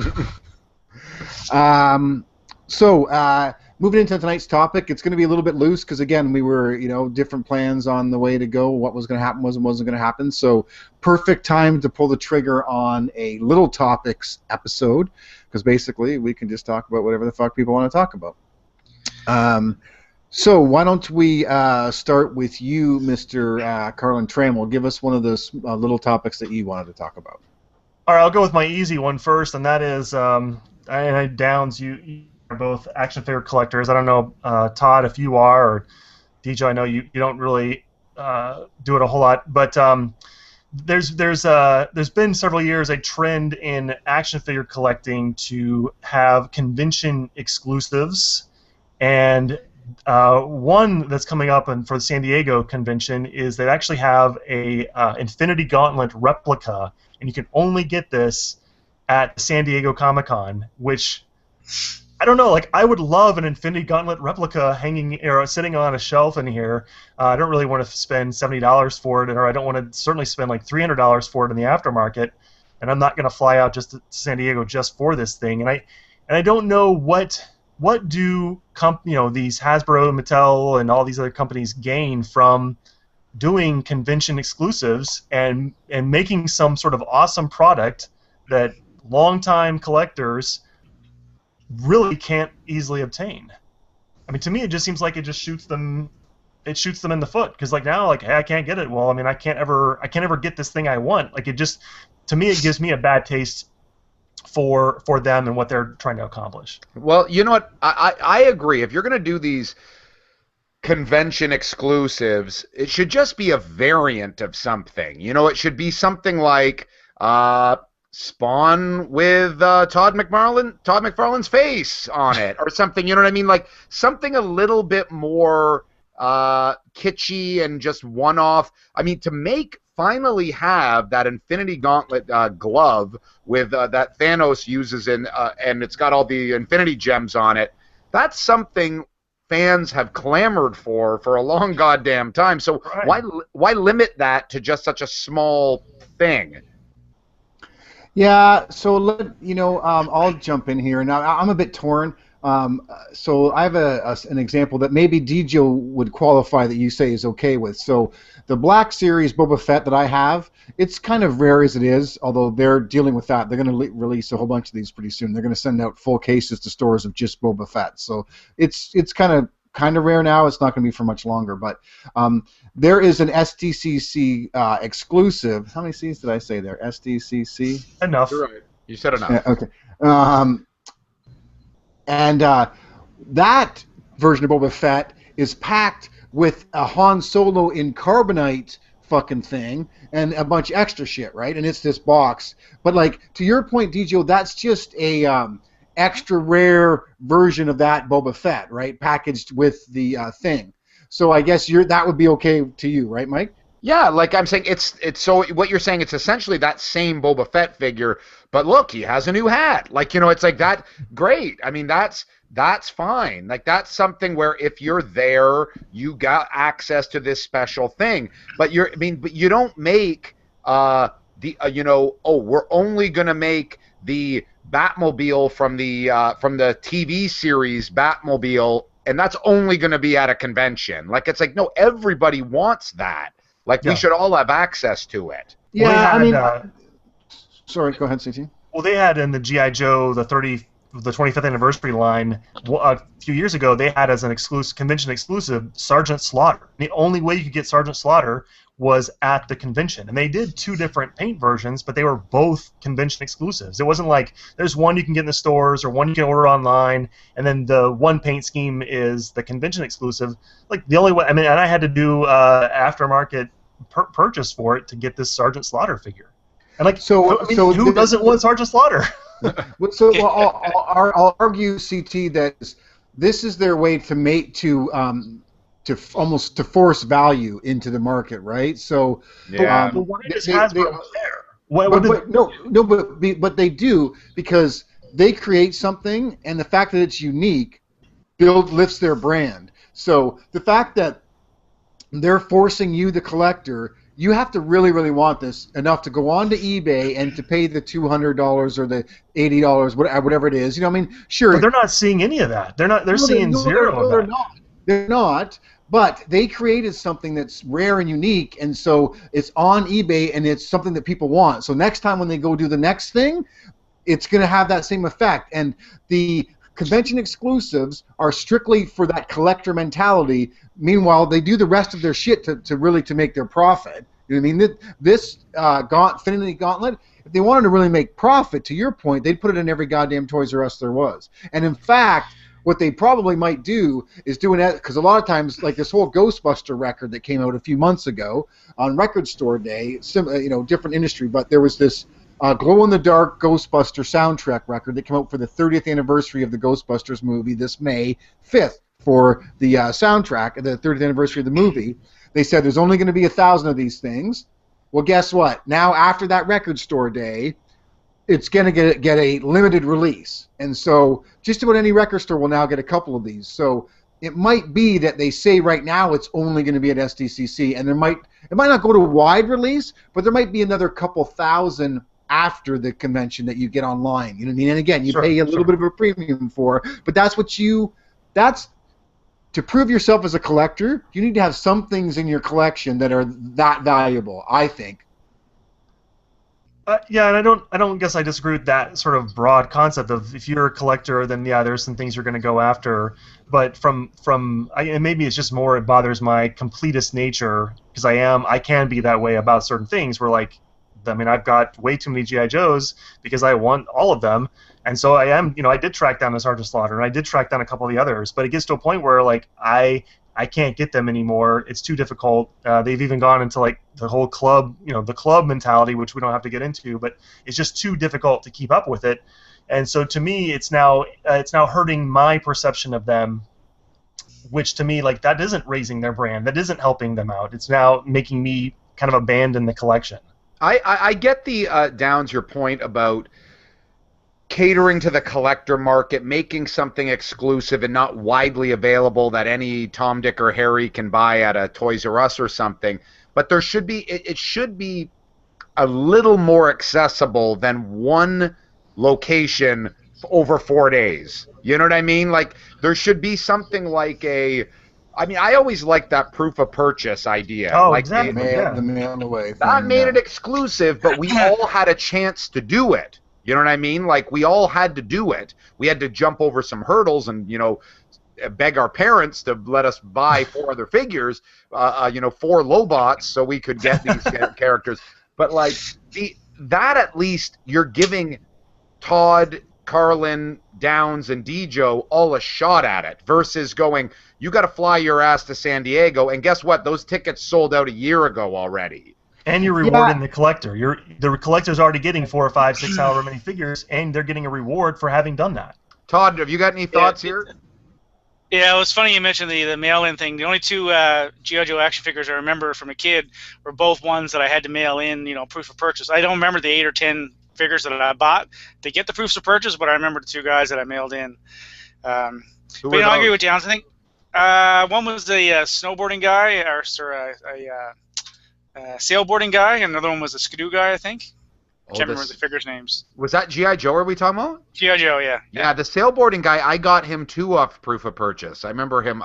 Moving into tonight's topic, it's going to be a little bit loose because, again, we were, different plans on the way to go, what was going to happen, wasn't going to happen. So perfect time to pull the trigger on a Little Topics episode, because basically we can just talk about whatever the fuck people want to talk about. So why don't we start with you, Mr. Carlin Trammell. Give us one of those little topics that you wanted to talk about. All right, I'll go with my easy one first, and that is, Downs, you are both action figure collectors. I don't know, Todd, if you are, or DJ, I know you don't really do it a whole lot, but there's been several years a trend in action figure collecting to have convention exclusives, and one that's coming up for the San Diego convention is they actually have a Infinity Gauntlet replica, and you can only get this at San Diego Comic-Con, which, I don't know, like, I would love an Infinity Gauntlet replica hanging or sitting on a shelf in here. I don't really want to spend $70 for it, or I don't want to certainly spend like $300 for it in the aftermarket, and I'm not going to fly out just to San Diego just for this thing. And I don't know what do these Hasbro, Mattel, and all these other companies gain from doing convention exclusives and making some sort of awesome product that longtime collectors really can't easily obtain. I mean, to me, it just seems like it just shoots them in the foot, because like now, like, hey, I can't get it. Well, I mean, I can't ever get this thing I want. Like, to me, it gives me a bad taste for them and what they're trying to accomplish. Well, you know what? I agree. If you're going to do these convention exclusives, it should just be a variant of something. It should be something like Spawn with Todd McFarlane's face on it, or something. You know what I mean? Like something a little bit more kitschy and just one-off. I mean, to finally have that Infinity Gauntlet glove with that Thanos uses and it's got all the Infinity Gems on it. That's something fans have clamored for a long goddamn time. So right. Why limit that to just such a small thing? Yeah, so I'll jump in here. Now I'm a bit torn. So I have an example that maybe DJ would qualify that you say is okay with. So the Black Series Boba Fett that I have, it's kind of rare as it is, although they're dealing with that. They're going to release a whole bunch of these pretty soon. They're going to send out full cases to stores of just Boba Fett. So it's kind of rare now. It's not going to be for much longer. But there is an SDCC exclusive. How many C's did I say there? SDCC? Enough. You're right. You said enough. Yeah, okay. And that version of Boba Fett is packed with a Han Solo in carbonite fucking thing and a bunch of extra shit, right? And it's this box. But like to your point, DJ, that's just a extra rare version of that Boba Fett, right? Packaged with the thing. So I guess that would be okay to you, right, Mike? Yeah, like I'm saying, it's so what you're saying. It's essentially that same Boba Fett figure, but look, he has a new hat. Like it's like that. Great. I mean, that's fine. Like that's something where if you're there, you got access to this special thing. But you don't make we're only gonna make the Batmobile from the TV series Batmobile, and that's only gonna be at a convention. Like it's like no, everybody wants that. Like, we should all have access to it. Yeah, sorry, go ahead, CT. Well, they had in the G.I. Joe, the 25th anniversary line, a few years ago, they had as an convention exclusive Sergeant Slaughter. The only way you could get Sergeant Slaughter was at the convention. And they did 2 different paint versions, but they were both convention exclusives. It wasn't like there's one you can get in the stores or one you can order online, and then the one paint scheme is the convention exclusive. Like the only way, and I had to do aftermarket purchase for it to get this Sergeant Slaughter figure. And like, who doesn't want Sergeant Slaughter? I'll argue, CT, that this is their way to almost to force value into the market, right? So, yeah. But why does Hasbro care? But they do because they create something, and the fact that it's unique lifts their brand. So the fact that they're forcing you, the collector, you have to really, really want this enough to go on to eBay and to pay the $200 or the $80, whatever it is. You know what I mean? Sure. But they're not seeing any of that. They're seeing zero of that. They're not. But they created something that's rare and unique, and so it's on eBay, and it's something that people want. So next time when they go do the next thing, it's going to have that same effect. And the convention exclusives are strictly for that collector mentality. Meanwhile, they do the rest of their shit to really make their profit. You know what I mean? This Infinity Gauntlet, if they wanted to really make profit, to your point, they'd put it in every goddamn Toys R Us there was. And in fact, what they probably might do is do because a lot of times, like this whole Ghostbuster record that came out a few months ago on Record Store Day, different industry, but there was this glow-in-the-dark Ghostbuster soundtrack record that came out for the 30th anniversary of the Ghostbusters movie this May 5th for the soundtrack, the 30th anniversary of the movie. They said there's only going to be 1,000 of these things. Well, guess what? Now, after that Record Store Day, it's going to get a limited release. And so just about any record store will now get a couple of these. So it might be that they say right now it's only going to be at SDCC, and it might not go to wide release, but there might be another couple thousand after the convention that you get online. You know what I mean? And again, you pay a little bit of a premium for, but that's to prove yourself as a collector, you need to have some things in your collection that are that valuable, I think. Yeah, and I don't guess I disagree with that sort of broad concept of if you're a collector, then yeah, there's some things you're going to go after. But and maybe it's just more it bothers my completist nature because I can be that way about certain things. Where like, I've got way too many GI Joes because I want all of them, and so I am. I did track down the Sergeant Slaughter, and I did track down a couple of the others. But it gets to a point where like I can't get them anymore. It's too difficult. They've even gone into like the whole club, the club mentality, which we don't have to get into, but it's just too difficult to keep up with it. And so to me, it's now hurting my perception of them, which to me, like that isn't raising their brand. That isn't helping them out. It's now making me kind of abandon the collection. I get the Downs your point about catering to the collector market, making something exclusive and not widely available that any Tom, Dick, or Harry can buy at a Toys R Us or something. But there should be it should be a little more accessible than one location over 4 days. You know what I mean? Like, there should be something like a. I mean, I always liked that proof of purchase idea. Oh, like exactly. The mail away thing. That made it exclusive, but we all had a chance to do it. You know what I mean? Like, we all had to do it. We had to jump over some hurdles and, beg our parents to let us buy 4 other figures, 4 Lobots, so we could get these characters. But, like, that at least you're giving Todd, Carlin, Downs, and Dejo all a shot at it versus going, you got to fly your ass to San Diego, and guess what? Those tickets sold out a year ago already. And you're rewarding the collector. The collector's already getting 4 or 5, 6, however many figures, and they're getting a reward for having done that. Todd, have you got any thoughts here? Yeah, it was funny you mentioned the mail-in thing. The only 2 G.I. Joe action figures I remember from a kid were both ones that I had to mail in, proof of purchase. I don't remember the 8 or 10 figures that I bought to get the proofs of purchase, but I remember the 2 guys that I mailed in. I agree with Downs. I think one was the snowboarding guy, or a sailboarding guy, and another one was a skidoo guy, I think. I can't remember the figures' names. Was that G.I. Joe are we talking about? G.I. Joe, yeah. Yeah, the sailboarding guy, I got him 2 off proof of purchase. I remember him.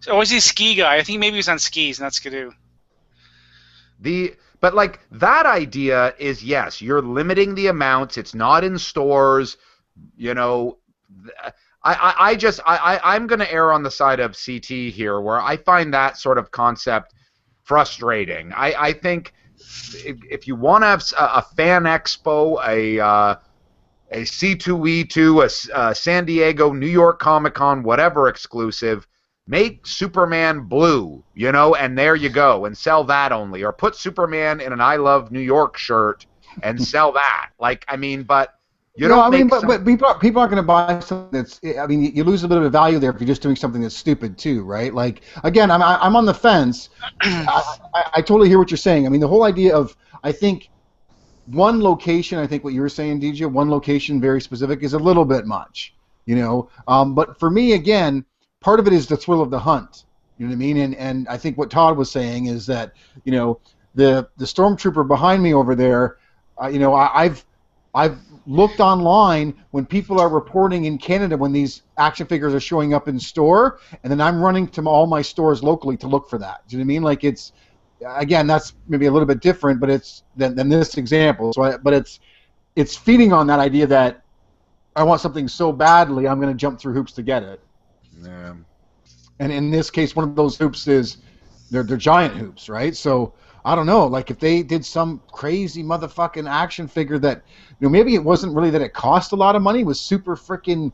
So was he a ski guy? I think maybe he was on skis, not skidoo. But like that idea is, yes, you're limiting the amounts. It's not in stores. I'm going to err on the side of CT here, where I find that sort of concept frustrating. I think if you want to have a fan expo, a C2E2, a San Diego, New York Comic-Con, whatever exclusive, make Superman blue, and there you go, and sell that only. Or put Superman in an I Love New York shirt and sell that. Like, I mean, but you don't make but people aren't going to buy something that's. I mean, you lose a bit of value there if you're just doing something that's stupid too, right? Like, again, I'm on the fence. I totally hear what you're saying. I mean, the whole idea of, I think, one location. I think what you were saying, DJ, one location very specific is a little bit much, But for me, again, part of it is the thrill of the hunt. You know what I mean? And I think what Todd was saying is that, the stormtrooper behind me over there, I've looked online when people are reporting in Canada when these action figures are showing up in store, and then I'm running to all my stores locally to look for that. Do you know what I mean? Like, it's, again, that's maybe a little bit different, but it's than this example. But it's feeding on that idea that I want something so badly I'm going to jump through hoops to get it. Yeah. And in this case, one of those hoops is they're giant hoops, right? So I don't know, like if they did some crazy motherfucking action figure that, maybe it wasn't really that it cost a lot of money, it was super freaking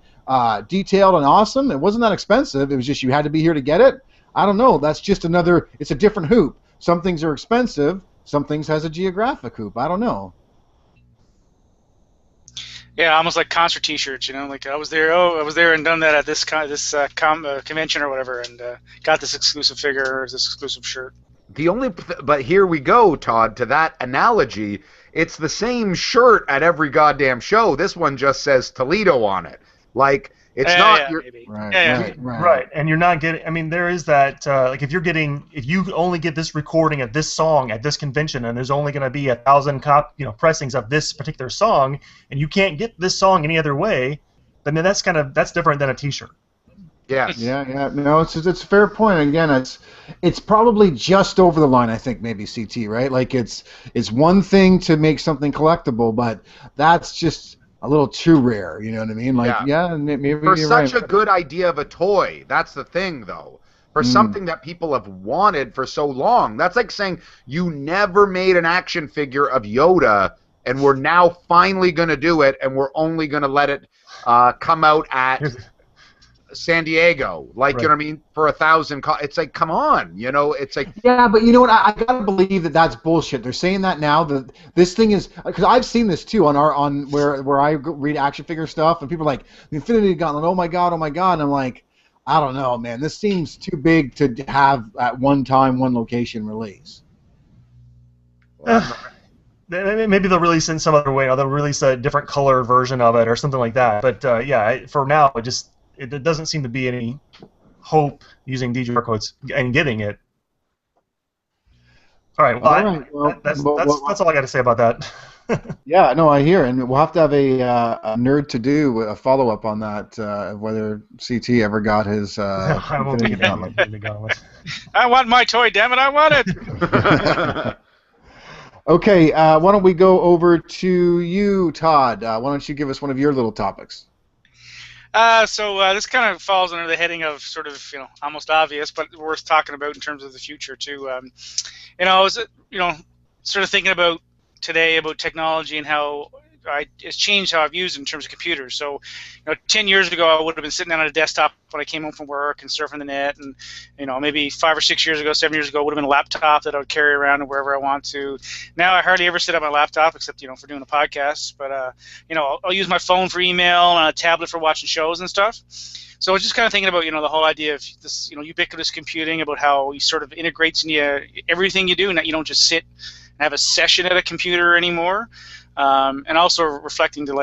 detailed and awesome. It wasn't that expensive. It was just you had to be here to get it. I don't know. That's just it's a different hoop. Some things are expensive. Some things has a geographic hoop. I don't know. Yeah, almost like concert T-shirts, like I was there and done that at this convention or whatever, and got this exclusive figure or this exclusive shirt. But here we go, Todd, to that analogy. It's the same shirt at every goddamn show. This one just says Toledo on it. Like, it's not. Right, and you're not getting. I mean, there is that. Like, if you only get this recording of this song at this convention, and there's only going to be 1,000 pressings of this particular song, and you can't get this song any other way, then that's different than a T-shirt. Yes. Yeah. No, it's a fair point. Again, it's probably just over the line. I think maybe CT, right? Like it's one thing to make something collectible, but that's just a little too rare. You know what I mean? Like, maybe for you're such right. a good idea of a toy. That's the thing, though. For something that people have wanted for so long. That's like saying you never made an action figure of Yoda, and we're now finally going to do it, and we're only going to let it come out at San Diego, like, right. You know what I mean, for 1,000. It's like, come on, it's like. Yeah, but you know what? I gotta believe that that's bullshit. They're saying that now. That this thing is, because I've seen this too on where I read action figure stuff, and people are like, the Infinity Gauntlet, oh my god, and I'm like, I don't know, man. This seems too big to have at one time, one location release. Maybe they'll release it in some other way, or they'll release a different color version of it, or something like that. But for now, it doesn't seem to be any hope using DJ codes and getting it. All right. Well, that's all I got to say about that. Yeah, no, I hear, and we'll have to have a nerd to do a follow up on that. Whether CT ever got his I won't be Infinity Gauntlet. the gauntlet. I want my toy, damn it! I want it. Okay, why don't we go over to you, Todd? Why don't you give us one of your little topics? So this kind of falls under the heading of sort of, almost obvious, but worth talking about in terms of the future too. I was, sort of thinking about today about technology and how it's changed how I've used it in terms of computers. So, 10 years ago, I would have been sitting down at a desktop when I came home from work and surfing the net, and maybe 5 or 6 years ago, 7 years ago, would have been a laptop that I would carry around wherever I want to. Now I hardly ever sit at my laptop except for doing a podcast. But I'll use my phone for email and a tablet for watching shows and stuff. So I was just kind of thinking about the whole idea of this ubiquitous computing, about how it sort of integrates into everything you do, and that you don't just sit and have a session at a computer anymore. And also reflecting to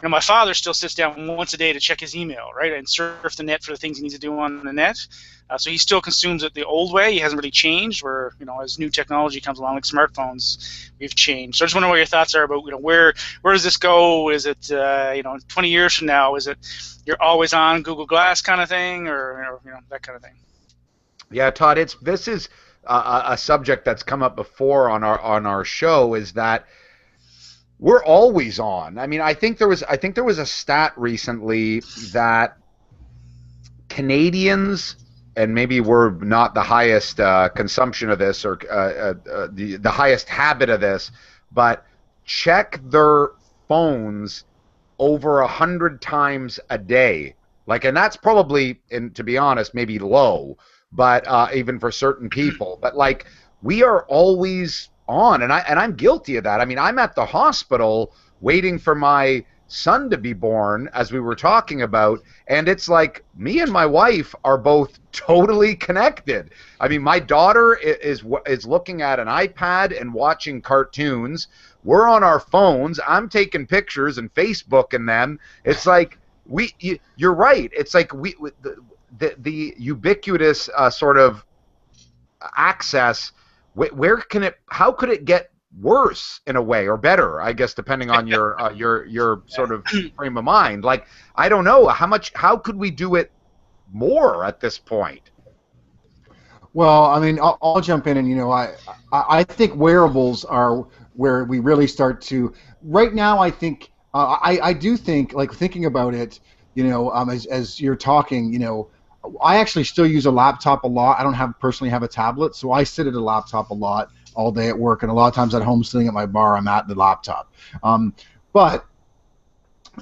my father still sits down once a day to check his email, right, and surf the net for the things he needs to do on the net. So he still consumes it the old way. He hasn't really changed. Where as new technology comes along, like smartphones, we've changed. So I just wonder what your thoughts are about where does this go? Is it 20 years from now? Is it you're always on Google Glass kind of thing, or that kind of thing? Yeah, Todd, this is a subject that's come up before on our show. Is that we're always on. I mean, I think there was a stat recently that Canadians, and maybe we're not the highest consumption of this or the highest habit of this, but check their phones over 100 times a day. And that's probably, and to be honest, maybe low, but even for certain people. But we are always on, and I'm guilty of that. I mean, I'm at the hospital waiting for my son to be born, as we were talking about, and it's like me and my wife are both totally connected. I mean, my daughter is looking at an iPad and watching cartoons. We're on our phones. I'm taking pictures and Facebooking them. It's like you're right. It's like the ubiquitous sort of access. How could it get worse in a way, or better, I guess, depending on your sort of frame of mind? I don't know how could we do it more at this point? Well, I mean, I'll jump in, and I think wearables are where we really start to. Right now, I think I do think, thinking about it, as you're talking, I actually still use a laptop a lot. I don't personally have a tablet, so I sit at a laptop a lot all day at work, and a lot of times at home sitting at my bar, I'm at the laptop. But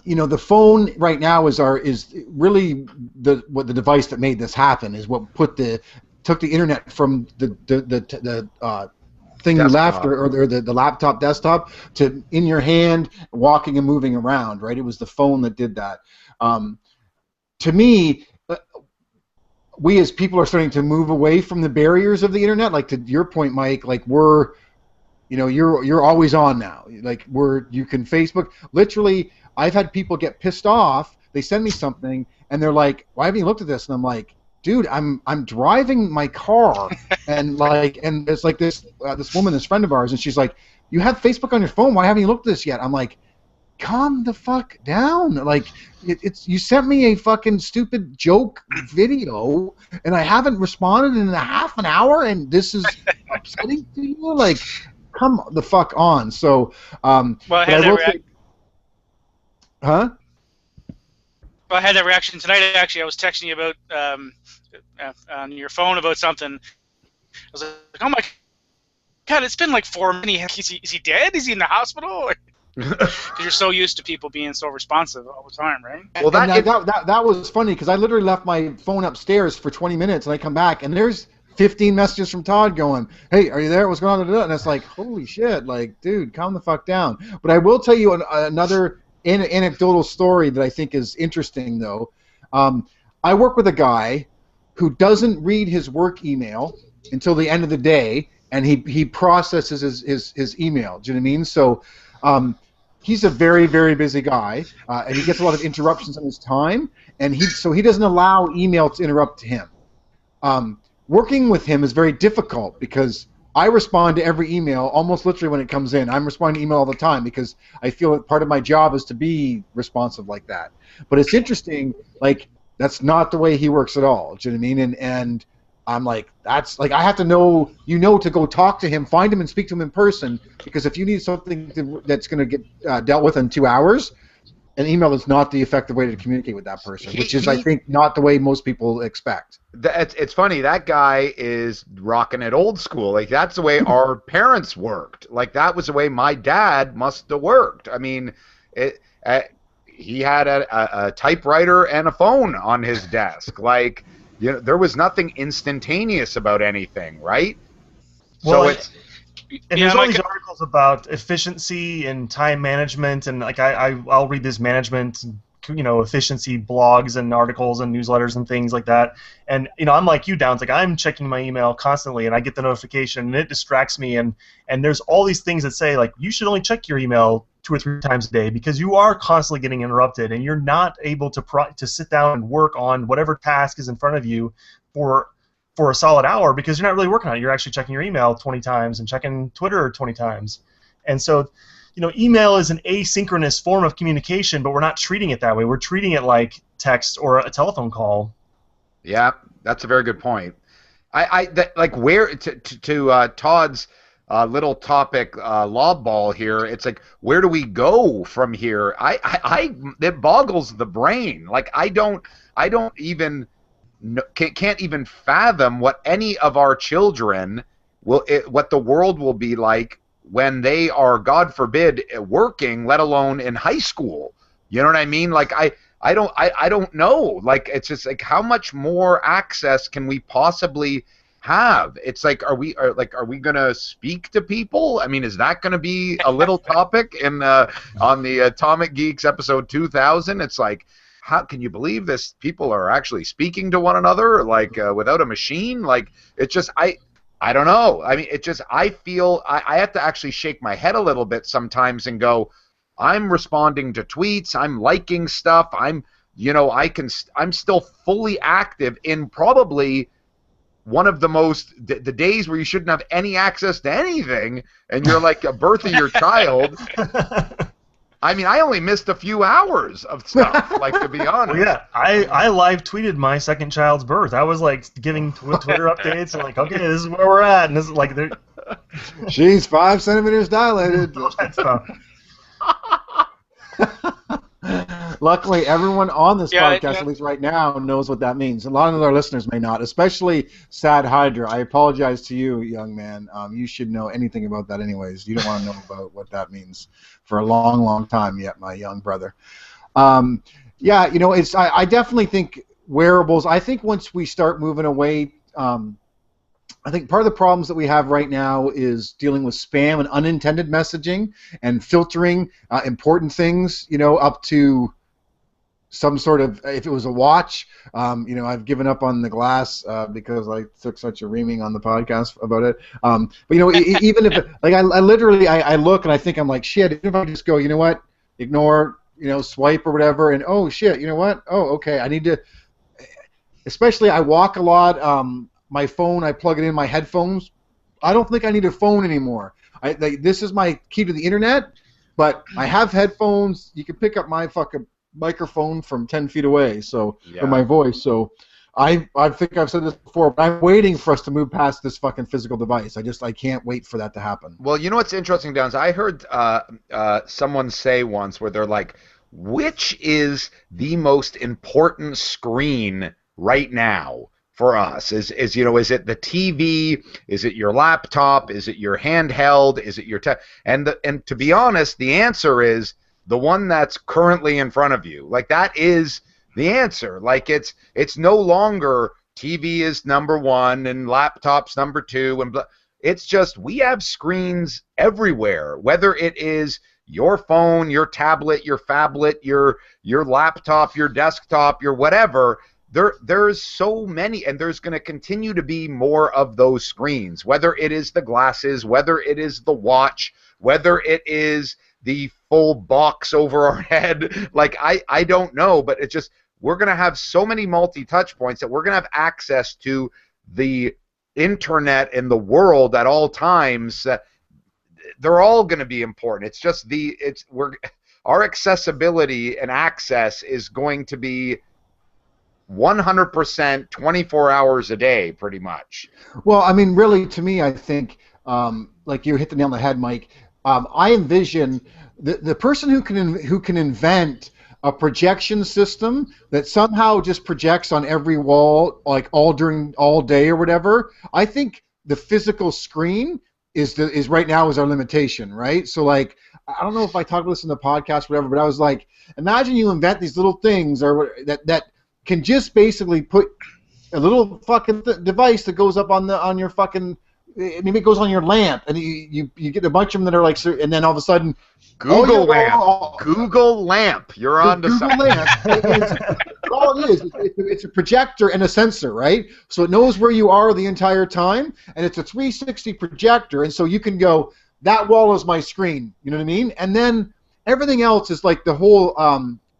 the phone right now is really the device that made this happen. Is what took the internet from the thing you left, or the laptop desktop, to in your hand, walking and moving around. Right? It was the phone that did that. To me, we as people are starting to move away from the barriers of the internet. Like, to your point, Mike, we're, you're always on now. You can Facebook. Literally, I've had people get pissed off. They send me something and they're like, "Why haven't you looked at this?" And I'm like, "Dude, I'm driving my car," and it's like this woman, this friend of ours, and she's like, "You have Facebook on your phone. Why haven't you looked at this yet?" I'm like, calm the fuck down. You sent me a fucking stupid joke video, and I haven't responded in a half an hour, and this is upsetting to you. Come the fuck on. So, Well, I had huh? Well, I had that reaction tonight. Actually, I was texting you about on your phone about something. I was like, "Oh my God, it's been 4 minutes. Is he dead? Is he in the hospital?" Because you're so used to people being so responsive all the time, right? Well, that was funny, because I literally left my phone upstairs for 20 minutes, and I come back, and there's 15 messages from Todd going, "Hey, are you there? What's going on?" And it's like, holy shit, dude, calm the fuck down. But I will tell you another anecdotal story that I think is interesting, though. I work with a guy who doesn't read his work email until the end of the day, and he processes his email. Do you know what I mean? So he's a very, very busy guy, and he gets a lot of interruptions in his time, and he doesn't allow email to interrupt him. Working with him is very difficult, because I respond to every email almost literally when it comes in. I'm responding to email all the time because I feel that part of my job is to be responsive like that. But it's interesting, like that's not the way he works at all. Do you know what I mean? And I'm like, that's like I have to know, to go talk to him, find him, and speak to him in person. Because if you need something that's going to get dealt with in 2 hours, an email is not the effective way to communicate with that person, which is, I think, not the way most people expect. It's funny, that guy is rocking it old school. Like, that's the way our parents worked. Like, that was the way my dad must have worked. I mean, he had a typewriter and a phone on his desk. Like, there was nothing instantaneous about anything, right? Well, so it's and there's all these articles about efficiency and time management, and like I'll read these management, efficiency blogs and articles and newsletters and things like that. And I'm like you, Downs. Like I'm checking my email constantly, and I get the notification, and it distracts me. And there's all these things that say like you should only check your email 2 or 3 times a day because you are constantly getting interrupted, and you're not able to sit down and work on whatever task is in front of you for a solid hour because you're not really working on it. You're actually checking your email 20 times and checking Twitter 20 times. And so, email is an asynchronous form of communication, but we're not treating it that way. We're treating it like text or a telephone call. Yeah, that's a very good point. Where to Todd's little topic lob ball here. It's like, where do we go from here? It boggles the brain. Like I don't even can't even fathom what any of our children what the world will be like when they are, God forbid, working, let alone in high school. You know what I mean? Like I don't know. Like it's just like how much more access can we possibly have? It's like are we gonna speak to people? I mean, is that gonna be a little topic in on the Atomic Geeks episode 2000? It's like, how can you believe this? People are actually speaking to one another like without a machine. Like it's just I don't know. I mean, it just I feel I have to actually shake my head a little bit sometimes and go, I'm responding to tweets, I'm liking stuff, I'm still fully active in probably one of the most the days where you shouldn't have any access to anything, and you're like a birth of your child. I mean, I only missed a few hours of stuff, like, to be honest. Well, yeah, I live tweeted my second child's birth. I was like giving Twitter updates and like, okay, this is where we're at, and this is like, she's 5 centimeters dilated. all that stuff. Luckily, everyone on this podcast, at least right now, knows what that means. A lot of our listeners may not, especially Sad Hydra. I apologize to you, young man. You should know anything about that anyways. You don't want to know about what that means for a long, long time yet, my young brother. Yeah, I definitely think wearables, I think once we start moving away, I think part of the problems that we have right now is dealing with spam and unintended messaging and filtering important things, up to some sort of, if it was a watch, I've given up on the glass because I took such a reaming on the podcast about it. But even if, like, I literally, I look and I think I'm like, shit, if I just go, you know what, ignore, swipe or whatever, and oh shit, you know what, oh, okay, I need to, especially I walk a lot, my phone, I plug it in my headphones. I don't think I need a phone anymore. This is my key to the internet, but I have headphones. You can pick up my fucking microphone from 10 feet away, or my voice. So I think I've said this before, but I'm waiting for us to move past this fucking physical device. I can't wait for that to happen. Well, you know what's interesting, Downs? I heard someone say once where they're like, which is the most important screen right now for us? Is it the TV? Is it your laptop? Is it your handheld? Is it your and to be honest, the answer is the one that's currently in front of you. Like, that is the answer. Like, it's no longer TV is number one and laptops number two, and it's just we have screens everywhere, whether it is your phone, your tablet, your phablet, your laptop, your desktop, your whatever. There's so many, and there's going to continue to be more of those screens, whether it is the glasses, whether it is the watch, whether it is the full box over our head. Like, I don't know, but it's just we're going to have so many multi-touch points that we're going to have access to the internet in the world at all times, they're all going to be important. It's just our accessibility and access is going to be 100% 24 hours a day, pretty much. Well, I mean, really, to me, I think, like you hit the nail on the head, Mike. I envision the person who can invent a projection system that somehow just projects on every wall, like all day or whatever. I think the physical screen is right now is our limitation, right? So like, I don't know if I talked about this in the podcast, or whatever, but I was like, imagine you invent these little things or that can just basically put a little fucking device that goes up on your fucking, maybe it goes on your lamp, and you get a bunch of them that are like, and then all of a sudden, Google lamp. Google lamp. You're on to Google something. lamp. All it is, it's a projector and a sensor, right? So it knows where you are the entire time, and it's a 360 projector, and so you can go, that wall is my screen. You know what I mean? And then everything else is like the whole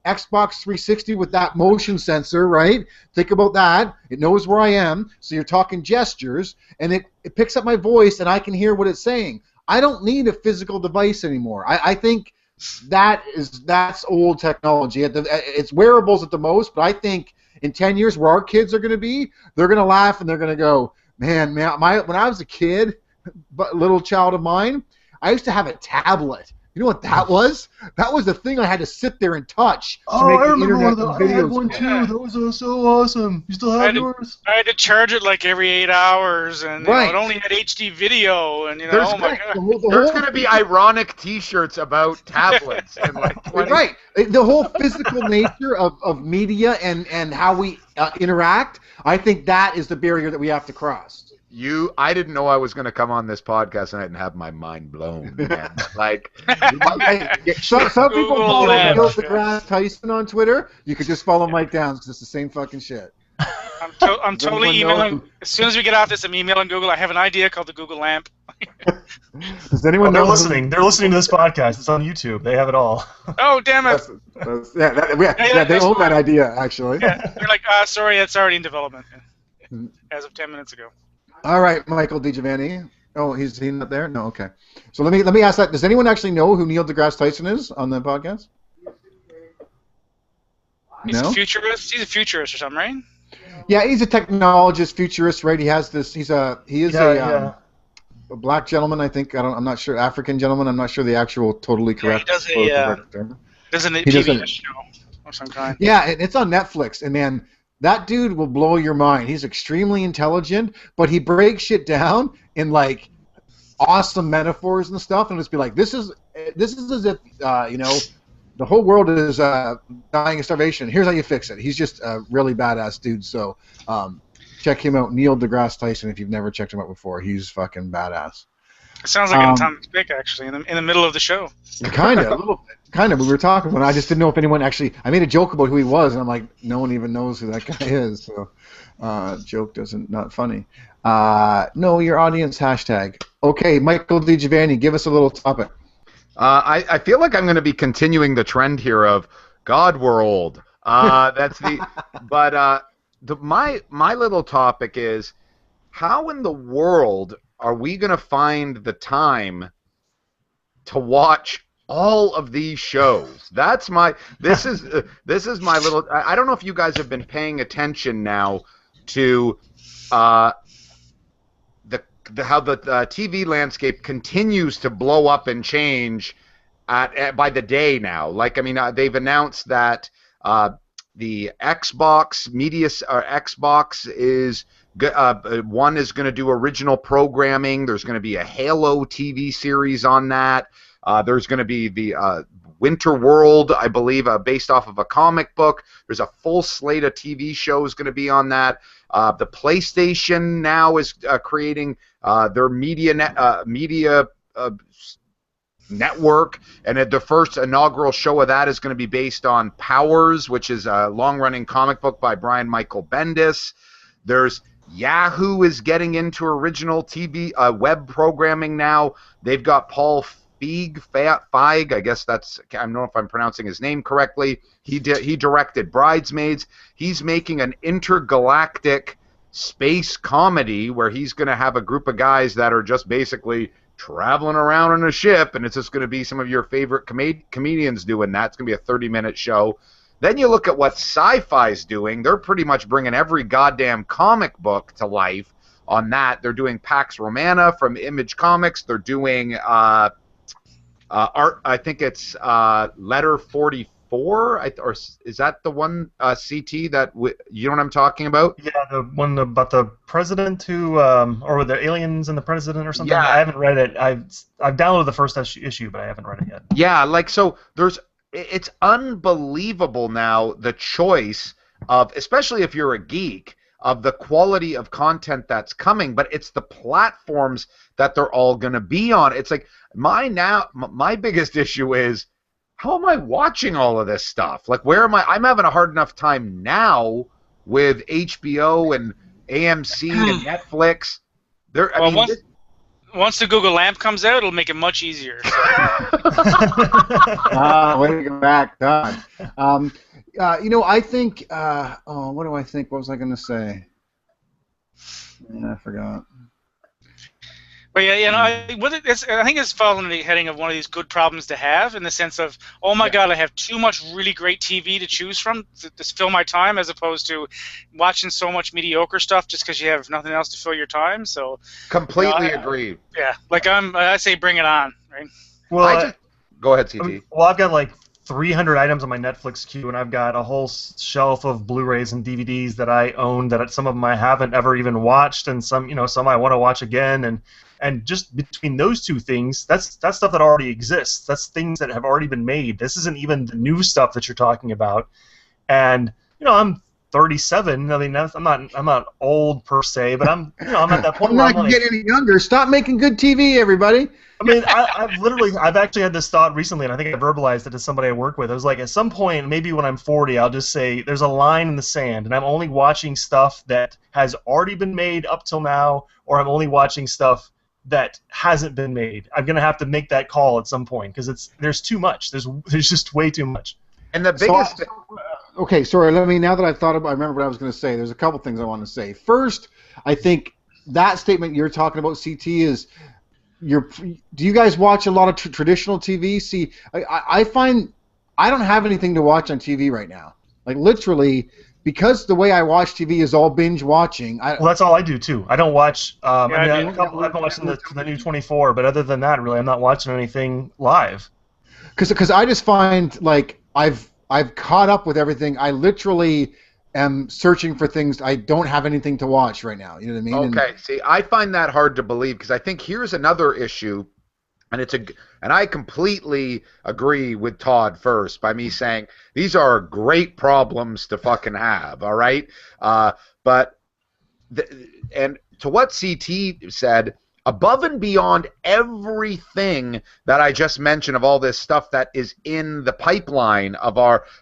Xbox 360 with that motion sensor, right? Think about that. It knows where I am, so you're talking gestures, and it picks up my voice, and I can hear what it's saying. I don't need a physical device anymore. I think that's old technology. It's wearables at the most, but I think in 10 years where our kids are going to be, they're going to laugh and they're going to go, man, when I was a kid, little child of mine, I used to have a tablet. You know what that was? That was the thing I had to sit there and touch. I remember one of those. I had one too. Yeah. Those are so awesome. You still have yours? I had to charge it like every 8 hours, and right. It only had HD video, and oh my god. There's going to be ironic T-shirts about tablets. And like 20... Right. The whole physical nature of media and how we interact, I think that is the barrier that we have to cross. I didn't know I was going to come on this podcast and I didn't have my mind blown, man. Like, some people follow Neil deGrasse Tyson on Twitter. You could just follow Mike Downs because it's the same fucking shit. I'm totally emailing. As soon as we get off this, I'm emailing Google. I have an idea called the Google lamp. Does anyone know? They're listening. They're listening to this podcast. It's on YouTube. They have it all. Oh, damn it! They own that idea, actually. Yeah, they're like, sorry, it's already in development as of 10 minutes ago. All right, Michael DiGiovanni. Oh, he's not there? No, okay. So let me ask that. Does anyone actually know who Neil deGrasse Tyson is on the podcast? He's a futurist. He's a futurist or something, right? Yeah, he's a technologist, futurist, right? He has this. He is a black gentleman, I think. I'm not sure. African gentleman. I'm not sure the actual totally correct. Yeah, he does a TV show of some kind. Yeah, it's on Netflix, and man. That dude will blow your mind. He's extremely intelligent, but he breaks shit down in like awesome metaphors and stuff, and just be like, "This is as if the whole world is dying of starvation. Here's how you fix it." He's just a really badass dude. So check him out, Neil deGrasse Tyson. If you've never checked him out before, he's fucking badass. It sounds like an atomic pick, actually, in the middle of the show. Kind of, a little bit. Kind of. We were talking about it. I just didn't know if anyone actually... I made a joke about who he was, and I'm like, no one even knows who that guy is. So, joke not funny. No, your audience hashtag. Okay, Michael DiGiovanni, give us a little topic. I feel like I'm going to be continuing the trend here of God, we're old. That's the... But my little topic is, how in the world are we going to find the time to watch all of these shows? This is my little... I don't know if you guys have been paying attention now to how the TV landscape continues to blow up and change by the day now. Like, I mean, they've announced that the Xbox is... one is going to do original programming. There's going to be a Halo TV series on that. There's going to be the Winter World, I believe, based off of a comic book. There's a full slate of TV shows going to be on that. The PlayStation now is creating their media network, and the first inaugural show of that is going to be based on Powers, which is a long-running comic book by Brian Michael Bendis. There's Yahoo is getting into original TV web programming now. They've got Paul Feig, I guess I don't know if I'm pronouncing his name correctly. He directed Bridesmaids. He's making an intergalactic space comedy where he's going to have a group of guys that are just basically traveling around on a ship, and it's just going to be some of your favorite comedians doing that. It's going to be a 30-minute show. Then you look at what Sci-Fi's doing. They're pretty much bringing every goddamn comic book to life on that. They're doing Pax Romana from Image Comics. They're doing art. I think it's Letter 44, or is that the one, CT, that you know what I'm talking about? Yeah, the one about the president who, or the aliens and the president or something. Yeah. I haven't read it. I've downloaded the first issue, but I haven't read it yet. Yeah, like, so it's unbelievable now, the choice of, especially if you're a geek, of the quality of content that's coming, but it's the platforms that they're all going to be on. It's like my biggest issue is, how am I watching all of this stuff? Like, where am I? I'm having a hard enough time now with HBO and AMC and Netflix. Once the Google Lamp comes out, it'll make it much easier. Way to go back, Todd. I think. What do I think? What was I going to say? Yeah, I forgot. But yeah, I think it's fallen in the heading of one of these good problems to have, in the sense of, oh my God, I have too much really great TV to choose from to fill my time, as opposed to watching so much mediocre stuff just because you have nothing else to fill your time. So completely agree. Yeah, like I say, bring it on, right? Well, go ahead, CT. Well, I've got like 300 items on my Netflix queue, and I've got a whole shelf of Blu-rays and DVDs that I own, that some of them I haven't ever even watched, and some I want to watch again, and just between those two things, that's stuff that already exists. That's things that have already been made. This isn't even the new stuff that you're talking about. And I'm 37. I mean, I'm not old per se, but I'm at that point. I'm not getting any younger. Stop making good TV, everybody. I mean, I've actually had this thought recently, and I think I verbalized it to somebody I work with. I was like, at some point, maybe when I'm 40, I'll just say there's a line in the sand, and I'm only watching stuff that has already been made up till now, or I'm only watching stuff that hasn't been made. I'm gonna have to make that call at some point, because there's too much. There's just way too much. And the biggest. Okay, sorry. Now that I've thought about, I remember what I was going to say. There's a couple things I want to say. First, I think that statement you're talking about, CT, is do you guys watch a lot of traditional TV? See, I find I don't have anything to watch on TV right now. Like, literally, because the way I watch TV is all binge watching. Well, that's all I do too. I don't watch. I've been watching the new 24, but other than that, really, I'm not watching anything live. Because I just find, like, I've caught up with everything. I literally am searching for things. I don't have anything to watch right now. You know what I mean? Okay. See, I find that hard to believe, because I think here's another issue, and I completely agree with Todd first by me saying these are great problems to fucking have. All right, and to what CT said, above and beyond everything that I just mentioned of all this stuff that is in the pipeline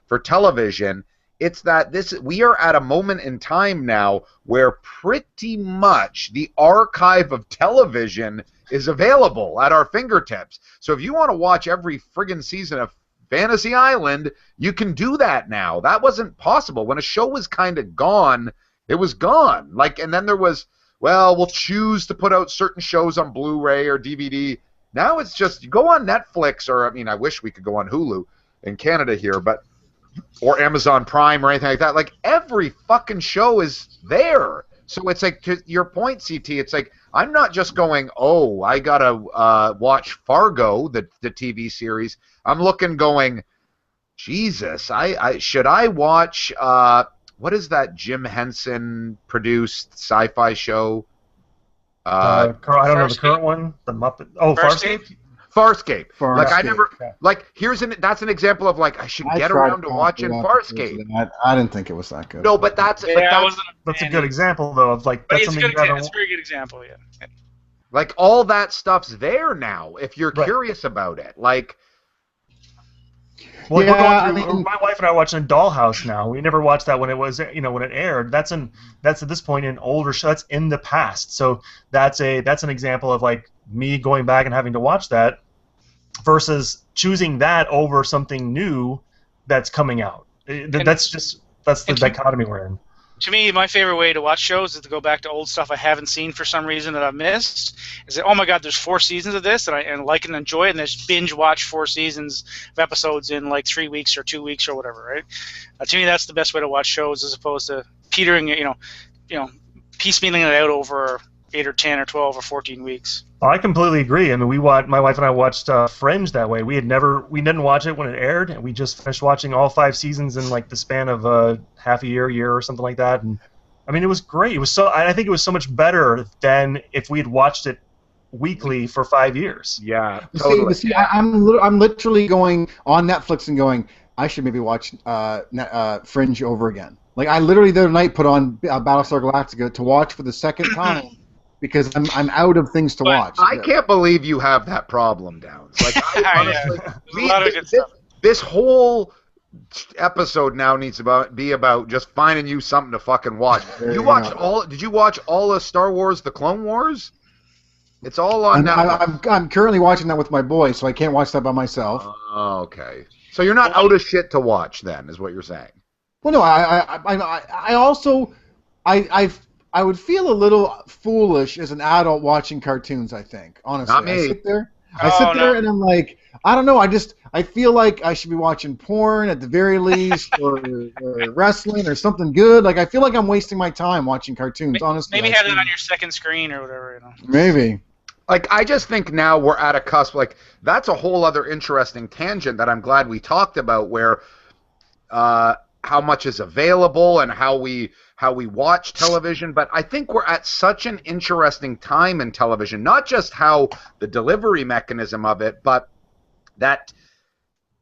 for television, it's that we are at a moment in time now where pretty much the archive of television is available at our fingertips. So if you want to watch every friggin' season of Fantasy Island, you can do that now. That wasn't possible. When a show was kind of gone, it was gone. Like, and then there was, well, we'll choose to put out certain shows on Blu-ray or DVD. Now it's just, you go on Netflix, or, I mean, I wish we could go on Hulu in Canada here, or Amazon Prime or anything like that. Like, every fucking show is there. So it's like, to your point, CT, it's like, I'm not just going, oh, I gotta watch Fargo, the TV series. I'm looking, going, Jesus, should I watch, what is that Jim Henson produced sci-fi show? I don't know the current one. The Muppet. Oh, Farscape. Farscape. Like, I never, like, that's an example of, like, I should get around to watching Farscape. I didn't think it was that good. No, but that's a good example, though, of, like, that's something it's a very good example, yeah. Like, all that stuff's there now if you're curious about it. Like, well, my wife and I are watching Dollhouse now. We never watched that when it was, when it aired. That's at this point an older show. That's in the past. So that's an example of, like, me going back and having to watch that versus choosing that over something new that's coming out. That's the dichotomy we're in. To me, my favorite way to watch shows is to go back to old stuff I haven't seen for some reason that I've missed. Is that, oh my god, there's 4 seasons of this, and I like and enjoy it, and just binge watch 4 seasons of episodes in like 3 weeks or 2 weeks or whatever, right? To me, that's the best way to watch shows, as opposed to petering, piecemealing it out over 8 or 10 or 12 or 14 weeks. Oh, I completely agree. I mean, my wife and I watched Fringe that way. We didn't watch it when it aired, and we just finished watching all 5 seasons in like the span of half a year or something like that. And I mean, it was great. I think it was so much better than if we had watched it weekly for 5 years. Yeah, totally. See, I'm literally going on Netflix and going, I should maybe watch Fringe over again. Like, I literally the other night put on Battlestar Galactica to watch for the second time. Because I'm out of things to watch. I can't believe you have that problem, Downs. Like, honestly, this whole episode now needs to be about just finding you something to fucking watch. Did you watch all of Star Wars: The Clone Wars? It's all on now. I'm currently watching that with my boy, so I can't watch that by myself. Oh, okay. So you're not out of shit to watch, then, is what you're saying? Well, no. I also I would feel a little foolish as an adult watching cartoons, I think. Honestly. Not me. I sit there and I'm like, I don't know, I feel like I should be watching porn at the very least, or wrestling or something good. Like, I feel like I'm wasting my time watching cartoons, honestly. Maybe have it on your second screen or whatever, Maybe. Like, I just think now we're at a cusp. Like, that's a whole other interesting tangent that I'm glad we talked about, where how much is available and how we watch television. But I think we're at such an interesting time in television, not just how the delivery mechanism of it, but that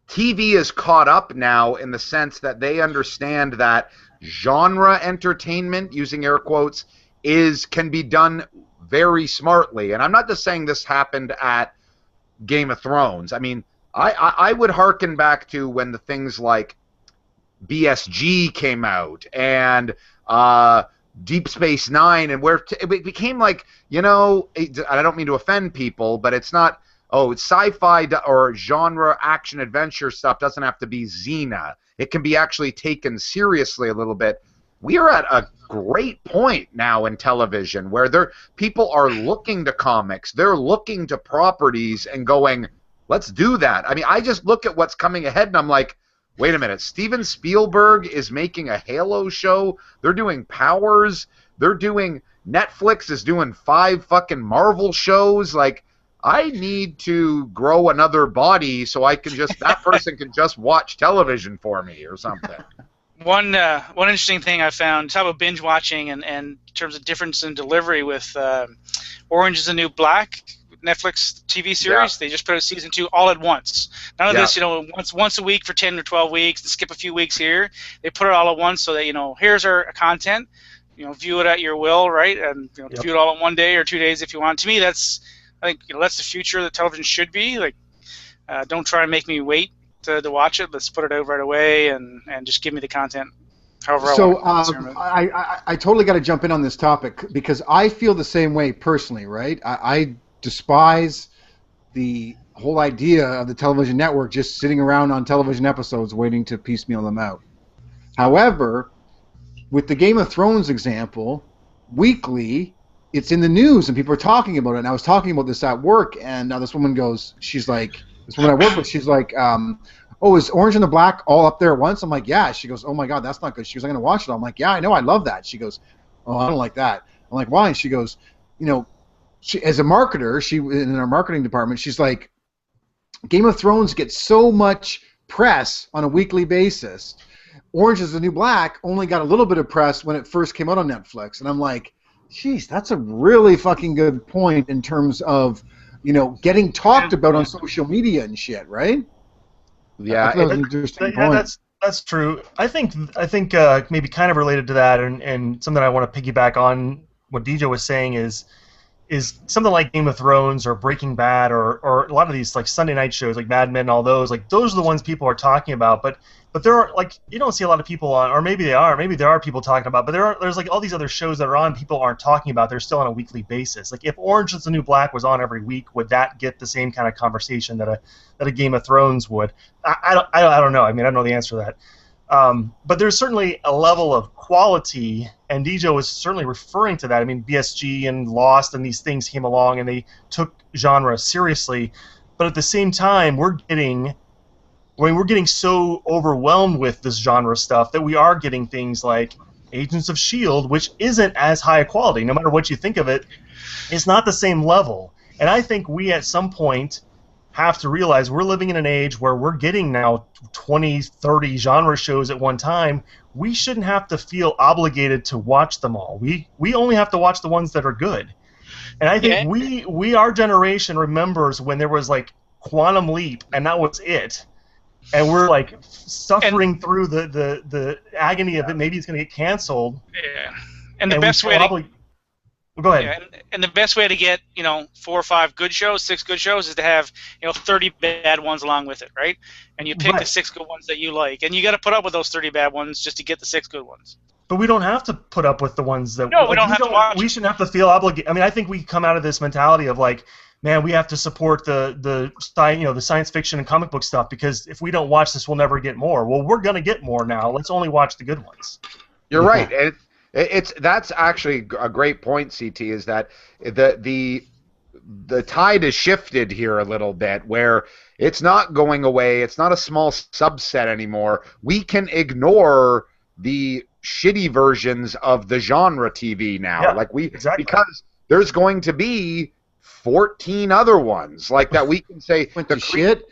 TV is caught up now in the sense that they understand that genre entertainment, using air quotes, can be done very smartly. And I'm not just saying this happened at Game of Thrones. I mean, I would hearken back to when the things like BSG came out and Deep Space Nine, and where it became like, I don't mean to offend people, but it's not, it's sci-fi or genre action adventure stuff doesn't have to be Xena. It can be actually taken seriously a little bit. We are at a great point now in television where people are looking to comics, they're looking to properties and going, let's do that. I mean, I just look at what's coming ahead and I'm like, wait a minute, Steven Spielberg is making a Halo show. They're doing Powers. Netflix is doing 5 fucking Marvel shows. Like, I need to grow another body so that person can just watch television for me or something. One interesting thing I found, talk about binge watching and in terms of difference in delivery with Orange is the New Black, Netflix TV series. Yeah. They just put out season 2 all at once. None of this, once a week for 10 or 12 weeks, and skip a few weeks here. They put it all at once so that, here's our content, view it at your will, right? And view it all in one day or 2 days if you want. To me, I think that's the future that television should be. Like, don't try and make me wait to watch it. Let's put it out right away and just give me the content. However, I totally got to jump in on this topic because I feel the same way personally, right? I despise the whole idea of the television network just sitting around on television episodes waiting to piecemeal them out. However, with the Game of Thrones example, weekly, it's in the news and people are talking about it. And I was talking about this at work, and now this woman goes, this woman I work with, she's like, is Orange and the Black all up there at once? I'm like, yeah. She goes, oh my God, that's not good. She goes, I'm going to watch it. I'm like, yeah, I know, I love that. She goes, oh, I don't like that. I'm like, why? And she goes, she, as a marketer, in our marketing department, she's like, Game of Thrones gets so much press on a weekly basis. Orange is the New Black only got a little bit of press when it first came out on Netflix. And I'm like, geez, that's a really fucking good point in terms of, getting talked about on social media and shit, right? Yeah, that was an interesting point. That's true. I think maybe kind of related to that, and something I want to piggyback on what DJ was saying is something like Game of Thrones or Breaking Bad or a lot of these like Sunday night shows like Mad Men and all those, like those are the ones people are talking about, but there are, like, you don't see a lot of people on, or maybe there are people talking about, but there's like all these other shows that are on people aren't talking about. They're still on a weekly basis. Like if Orange is the New Black was on every week, would that get the same kind of conversation that a Game of Thrones would? I don't know. I mean, I don't know the answer to that. But there's certainly a level of quality, and DJ was certainly referring to that. I mean, BSG and Lost and these things came along, and they took genre seriously. But at the same time, we're getting so overwhelmed with this genre stuff that we are getting things like Agents of S.H.I.E.L.D., which isn't as high a quality. No matter what you think of it, it's not the same level. And I think we, at some point, have to realize we're living in an age where we're getting now 20, 30 genre shows at one time. We shouldn't have to feel obligated to watch them all. We only have to watch the ones that are good. And I think our generation remembers when there was like Quantum Leap, and that was it. And we're like suffering through the agony of it. Maybe it's going to get canceled. Yeah. And the best way to go ahead. Yeah, and the best way to get 4 or 5 good shows, 6 good shows, is to have 30 bad ones along with it, right? And you pick the 6 good ones that you like, and you got to put up with those 30 bad ones just to get the 6 good ones. But we don't have to put up with the ones that we don't have to watch. We shouldn't have to feel obligated. I mean, I think we come out of this mentality of like, man, we have to support the science fiction and comic book stuff, because if we don't watch this, we'll never get more. Well, we're gonna get more now. Let's only watch the good ones. You're right. That's actually a great point, CT. Is that the tide has shifted here a little bit, where it's not going away. It's not a small subset anymore. We can ignore the shitty versions of the genre TV now, because there's going to be 14 other ones like that we can say the shit.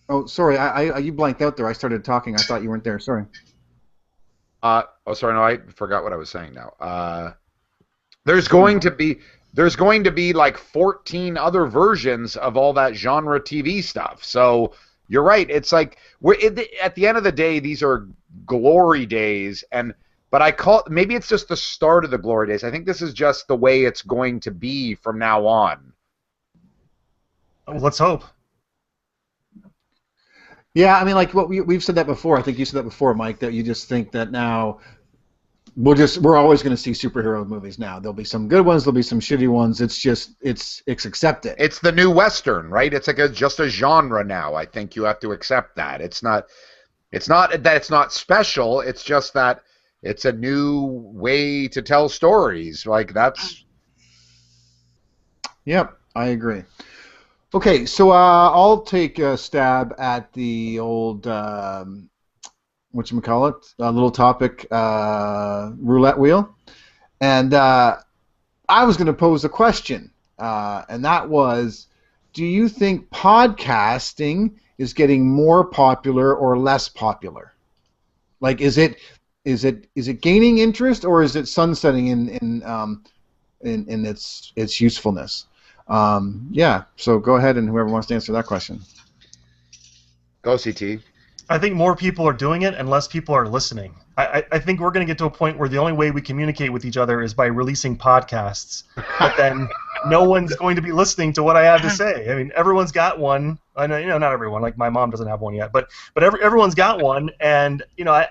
Oh, sorry, I you blanked out there. I started talking. I thought you weren't there. Sorry. Sorry, no, I forgot what I was saying now. There's going to be like 14 other versions of all that genre TV stuff. So you're right. It's like at the end of the day, these are glory days, but maybe it's just the start of the glory days. I think this is just the way it's going to be from now on. Let's hope. Yeah, I mean, like what we've said that before. I think you said that before, Mike. That you just think that now we're always going to see superhero movies. Now there'll be some good ones, there'll be some shitty ones. It's accepted. It's the new Western, right? It's like just a genre now. I think you have to accept that. It's not that it's not special. It's just that it's a new way to tell stories. Like that's. Yep, I agree. Okay, so I'll take a stab at the old whatchamacallit, little topic roulette wheel, and I was going to pose a question, and that was, do you think podcasting is getting more popular or less popular? Like, is it gaining interest, or is it sunsetting in its usefulness? Yeah, so go ahead, and whoever wants to answer that question. Go, CT. I think more people are doing it and less people are listening. I think we're going to get to a point where the only way we communicate with each other is by releasing podcasts. But then no one's going to be listening to what I have to say. I mean, everyone's got one. I know, not everyone. Like my mom doesn't have one yet, but everyone's got one. And I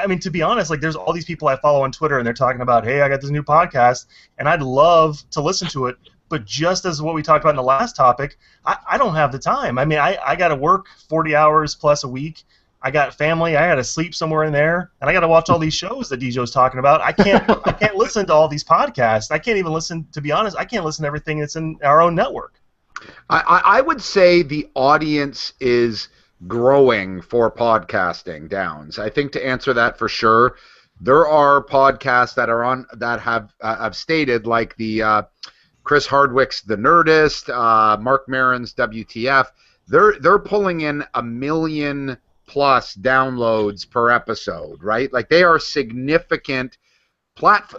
mean, to be honest, like there's all these people I follow on Twitter, and they're talking about, hey, I got this new podcast, and I'd love to listen to it. But just as what we talked about in the last topic, I don't have the time. I mean, I got to work 40 hours plus a week. I got family. I got to sleep somewhere in there, and I got to watch all these shows that DJ's talking about. I can't listen to all these podcasts. I can't even listen. To be honest, I can't listen to everything that's in our own network. I would say the audience is growing for podcasting, Downs. I think to answer that for sure, there are podcasts that have stated, like the Chris Hardwick's The Nerdist, Mark Maron's WTF. They're pulling in 1 million plus downloads per episode, right? Like they are significant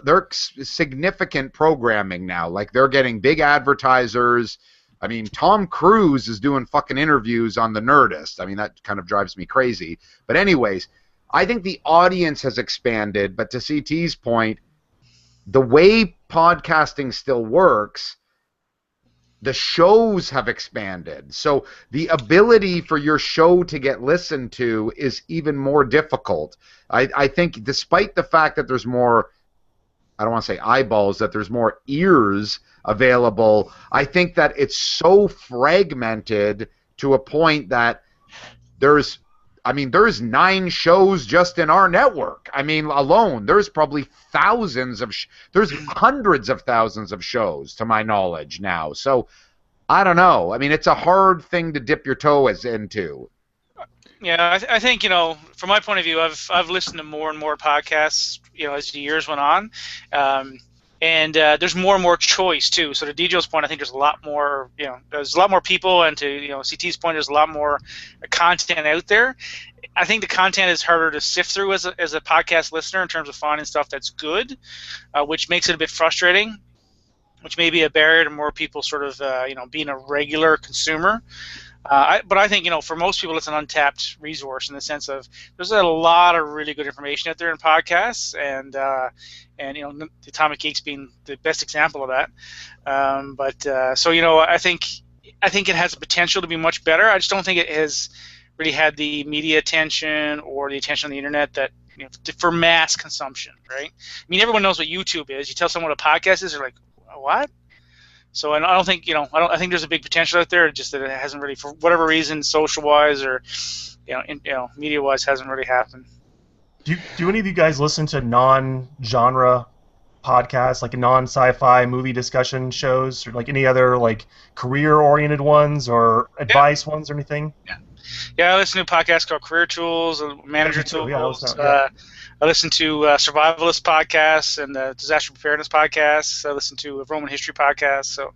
they're significant programming now. Like they're getting big advertisers. I mean, Tom Cruise is doing fucking interviews on The Nerdist. I mean, that kind of drives me crazy. But anyways, I think the audience has expanded, but to CT's point, the way podcasting still works, the shows have expanded. So the ability for your show to get listened to is even more difficult. I think despite the fact that there's more, I don't want to say eyeballs, that there's more ears available, I think that it's so fragmented to a point that there's I mean, there's 9 shows just in our network. I mean, alone, there's probably thousands of, there's hundreds of thousands of shows to my knowledge now. So I don't know. I mean, it's a hard thing to dip your toe into. Yeah, I think, from my point of view, I've listened to more and more podcasts, as the years went on, and there's more and more choice too. So to DJ's point, I think there's a lot more, there's a lot more people, and to CT's point, there's a lot more content out there. I think the content is harder to sift through as a podcast listener in terms of finding stuff that's good, which makes it a bit frustrating, which may be a barrier to more people sort of being a regular consumer. But I think, for most people, it's an untapped resource in the sense of there's a lot of really good information out there in podcasts, and the Atomic Geeks being the best example of that. So I think it has the potential to be much better. I just don't think it has really had the media attention or the attention on the internet that for mass consumption, right? I mean, everyone knows what YouTube is. You tell someone what a podcast is, they're like, what? So I don't think I think there's a big potential out there. Just that it hasn't really, for whatever reason, social-wise or media-wise, hasn't really happened. Do any of you guys listen to non-genre podcasts, like non-sci-fi movie discussion shows, or like any other like career-oriented ones or advice ones or anything? Yeah, I listen to a podcast called Career Tools, Manager Tools. I listen to survivalist podcasts and disaster preparedness podcasts. I listen to Roman history podcasts. So,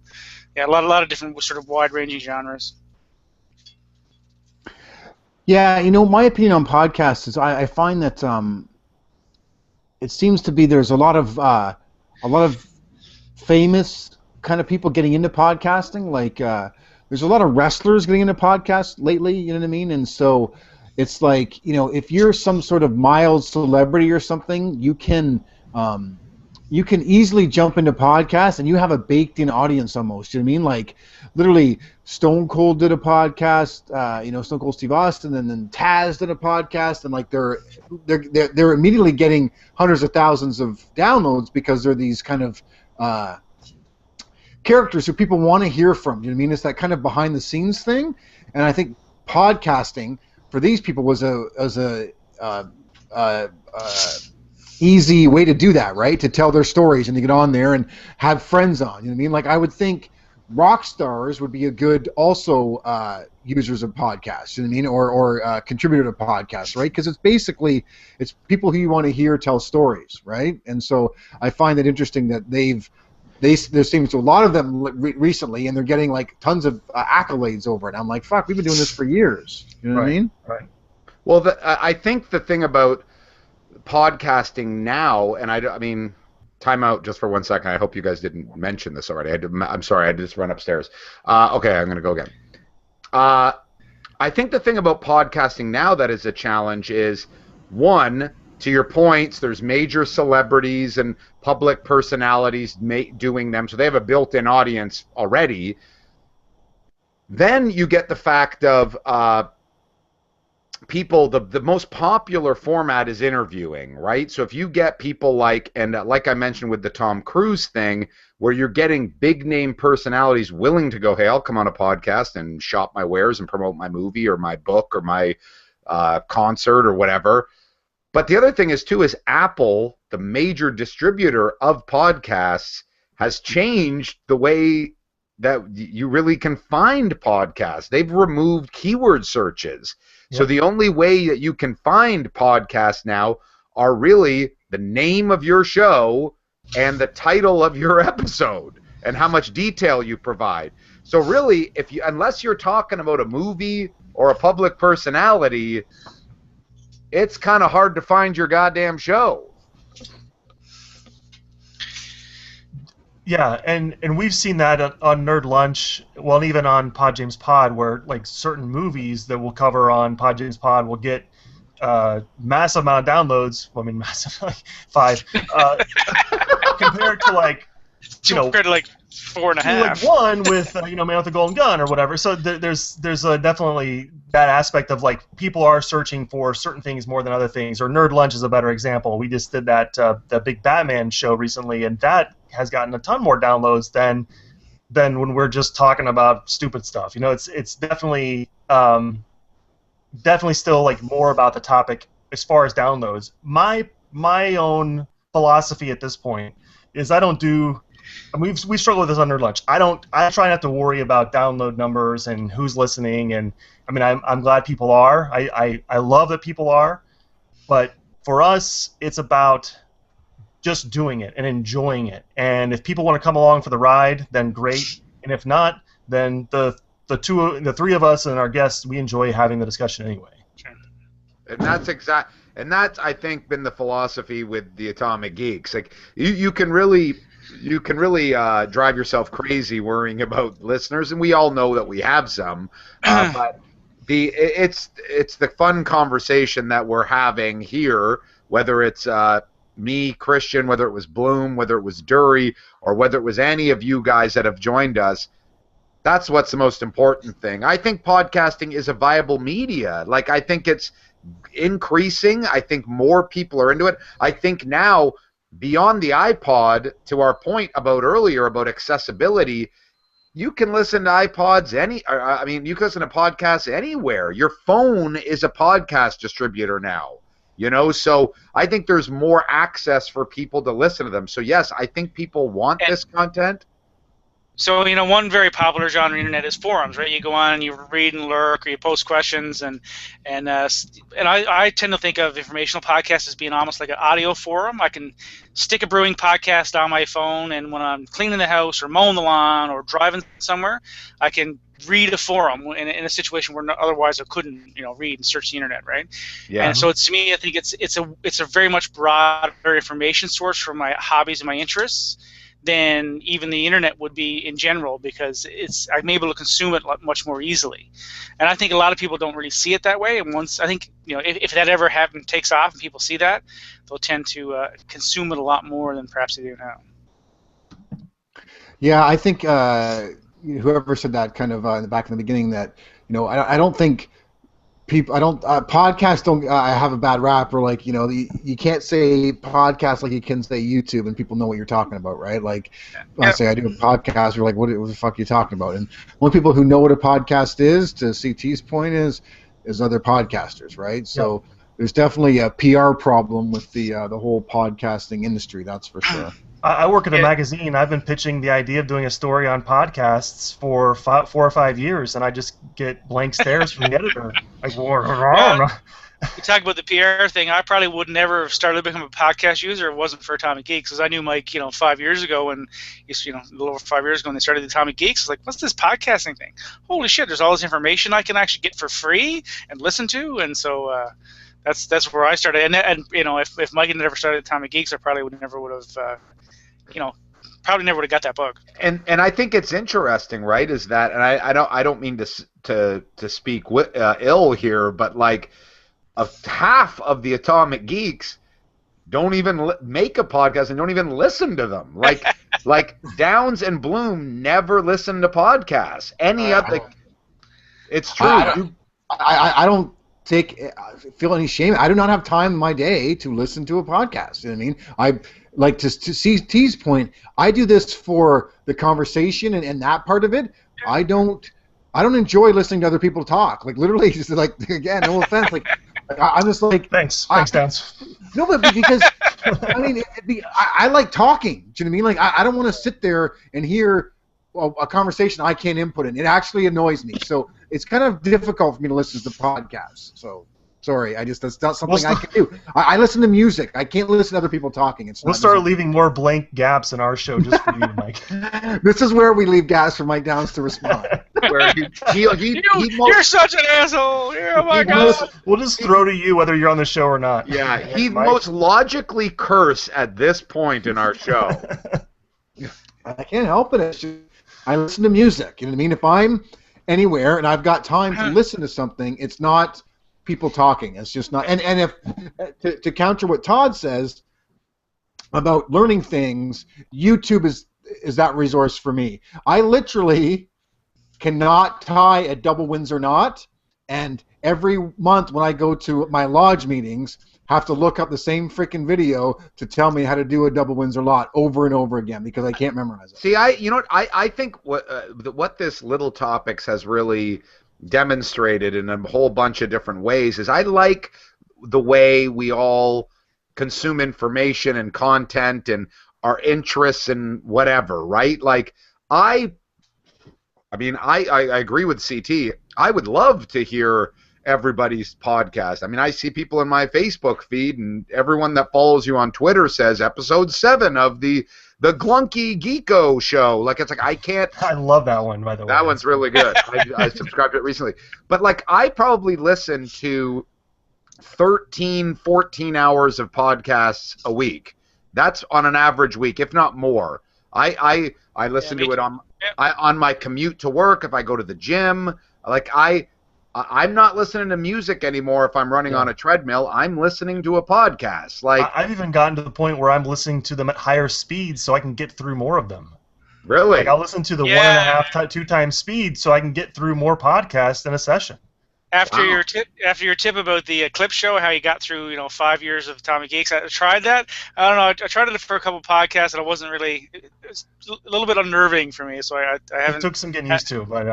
yeah, a lot of different sort of wide-ranging genres. Yeah, my opinion on podcasts is I find that it seems to be there's a lot of famous kind of people getting into podcasting. Like there's a lot of wrestlers getting into podcasts lately. You know what I mean? And so it's like, if you're some sort of mild celebrity or something, you can easily jump into podcasts and you have a baked-in audience almost. You know what I mean? Like, literally, Stone Cold did a podcast. Stone Cold Steve Austin, and then Taz did a podcast, and like they're immediately getting hundreds of thousands of downloads because they're these kind of characters who people want to hear from. You know what I mean? It's that kind of behind-the-scenes thing, and I think podcasting for these people was a easy way to do that, right? To tell their stories and to get on there and have friends on. You know what I mean? Like, I would think rock stars would be a good also users of podcasts. You know what I mean? Or contributor to podcasts, right? Because it's people who you want to hear tell stories, right? And so I find it interesting that there seems to a lot of them recently, and they're getting like tons of accolades over it. I'm like, fuck, we've been doing this for years. You know what I mean? Right. Well, I think the thing about podcasting now, and I mean, time out just for 1 second. I hope you guys didn't mention this already. I'm sorry, I had to just run upstairs. Okay, I'm going to go again. I think the thing about podcasting now that is a challenge is, one, to your points, there's major celebrities and public personalities doing them, so they have a built-in audience already. Then you get the fact of people, the most popular format is interviewing, right? So if you get people like I mentioned with the Tom Cruise thing, where you're getting big-name personalities willing to go, hey, I'll come on a podcast and shop my wares and promote my movie or my book or my concert or whatever. But the other thing is, too, is Apple, the major distributor of podcasts, has changed the way that you really can find podcasts. They've removed keyword searches. Yep. So the only way that you can find podcasts now are really the name of your show and the title of your episode and how much detail you provide. So really, unless you're talking about a movie or a public personality, it's kind of hard to find your goddamn show. Yeah, and we've seen that on Nerd Lunch, well, and even on Pod James Pod, where like certain movies that we'll cover on Pod James Pod will get massive amount of downloads. Well, I mean, massive, like 5, compared to like, compared to like 4.5. Like 1 with Man with the Golden Gun or whatever. So there's definitely that aspect of like people are searching for certain things more than other things. Or Nerd Lunch is a better example. We just did that big Batman show recently, and that has gotten a ton more downloads than when we're just talking about stupid stuff. It's definitely definitely still like more about the topic as far as downloads. My own philosophy at this point is I don't do. I mean, we struggle with this under lunch. I try not to worry about download numbers and who's listening. And I mean, I'm glad people are. I love that people are. But for us, it's about just doing it and enjoying it. And if people want to come along for the ride, then great. And if not, then the three of us and our guests, we enjoy having the discussion anyway. And that's I think been the philosophy with the Atomic Geeks. Like you can really drive yourself crazy worrying about listeners, and we all know that we have some. But it's the fun conversation that we're having here, whether it's me, Christian, whether it was Bloom, whether it was Dury, or whether it was any of you guys that have joined us. That's what's the most important thing. I think podcasting is a viable media. Like, I think it's increasing. I think more people are into it. I think now, beyond the iPod, to our point about earlier about accessibility, you can listen to iPods you can listen to podcasts anywhere. Your phone is a podcast distributor now. So I think there's more access for people to listen to them. So yes, I think people want this content. So, one very popular genre on the internet is forums, right? You go on and you read and lurk, or you post questions, and I tend to think of informational podcasts as being almost like an audio forum. I can stick a brewing podcast on my phone, and when I'm cleaning the house or mowing the lawn or driving somewhere, I can read a forum in a situation where otherwise I couldn't, read and search the internet, right? Yeah. And so to me, I think it's a very much broader information source for my hobbies and my interests than even the internet would be in general, because I'm able to consume it much more easily. And I think a lot of people don't really see it that way. And once, I think, if that ever takes off and people see that, they'll tend to consume it a lot more than perhaps they do now. Yeah, I think whoever said that kind of back in the beginning that, I don't think podcasts don't have a bad rap, or like, you can't say podcast like you can say YouTube and people know what you're talking about, right? Like, when I say I do a podcast, you're like, what the fuck are you talking about? And only people who know what a podcast is, to CT's point, is other podcasters, right? So there's definitely a PR problem with the whole podcasting industry, that's for sure. I work at a magazine. I've been pitching the idea of doing a story on podcasts for 4 or 5 years, and I just get blank stares from the editor. Like, You talk about the PR thing. I probably would never have started to become a podcast user if it wasn't for Atomic Geeks, because I knew Mike, 5 years ago, and a little over 5 years ago when they started the Atomic Geeks. I was like, what's this podcasting thing? Holy shit! There's all this information I can actually get for free and listen to, and so that's where I started. And if Mike had never started Atomic Geeks, I probably never would have. Probably never would have got that bug. And I think it's interesting, right? Is that, and I don't mean to speak ill here, but like half of the Atomic Geeks don't even make a podcast and don't even listen to them. Like Downs and Bloom never listen to podcasts. It's true. I don't feel any shame. I do not have time in my day to listen to a podcast. You know what I mean? Like, to see T's point, I do this for the conversation and that part of it. I don't enjoy listening to other people talk. Like, literally, just like, again, no offense. Like, I'm just like, thanks, Downs. No, but because I mean, I like talking. Do you know what I mean? Like, I don't want to sit there and hear a conversation I can't input in. It actually annoys me. So it's kind of difficult for me to listen to podcasts. So. Sorry, that's not something I can do. I listen to music. I can't listen to other people talking. We'll start leaving more blank gaps in our show just for you, Mike. This is where we leave gaps for Mike Downs to respond. You're such an asshole. Oh my God. We'll just throw to you whether you're on the show or not. Yeah, he'd most logically curse at this point in our show. I can't help it. I listen to music. You know what I mean? If I'm anywhere and I've got time to listen to something, it's not people talking. It's just not. And if to counter what Todd says about learning things, YouTube is that resource for me. I literally cannot tie a double wins or not, and every month when I go to my lodge meetings, have to look up the same freaking video to tell me how to do a double wins or lot over and over again because I can't memorize it. See, I think what this Little Topics has really demonstrated in a whole bunch of different ways is I like the way we all consume information and content and our interests and whatever, right? Like I agree with CT. I would love to hear everybody's podcast. I mean, I see people in my Facebook feed, and everyone that follows you on Twitter says episode 7 of the Glunky Geeko show. Like, it's like I can't. I love that one, by the way. That one's really good. I subscribed to it recently. But like, I probably listen to 13, 14 hours of podcasts a week. That's on an average week, if not more. I listen to it on my commute to work, if I go to the gym. Like I'm not listening to music anymore if I'm running on a treadmill. I'm listening to a podcast. Like I've even gotten to the point where I'm listening to them at higher speeds so I can get through more of them. Really? Like I'll listen to the 1.5, 2 times speed so I can get through more podcasts in a session. After your tip about the clip show, how you got through 5 years of Atomic Geeks, I tried that. I don't know. I tried it for a couple podcasts, and it wasn't really. It's a little bit unnerving for me, so I haven't. It took some getting used to, but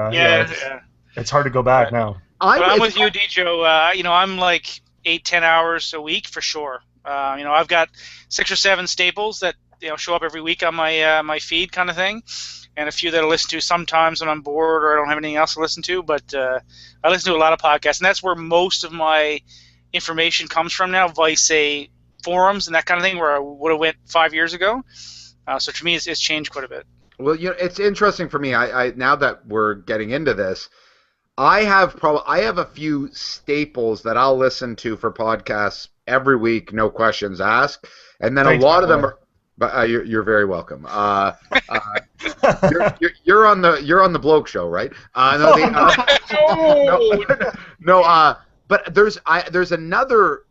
it's hard to go back now. I'm with you, Dejo. I'm like 8-10 hours a week for sure. I've got 6 or 7 staples that show up every week on my feed, kind of thing. And a few that I listen to sometimes when I'm bored or I don't have anything else to listen to. But I listen to a lot of podcasts, and that's where most of my information comes from now, via, say, forums and that kind of thing, where I would have went 5 years ago. So to me, it's changed quite a bit. Well, it's interesting for me. I now that we're getting into this, I have a few staples that I'll listen to for podcasts every week, no questions asked, and then a lot of them are. But you're very welcome. You're on the Bloke Show, right? But there's another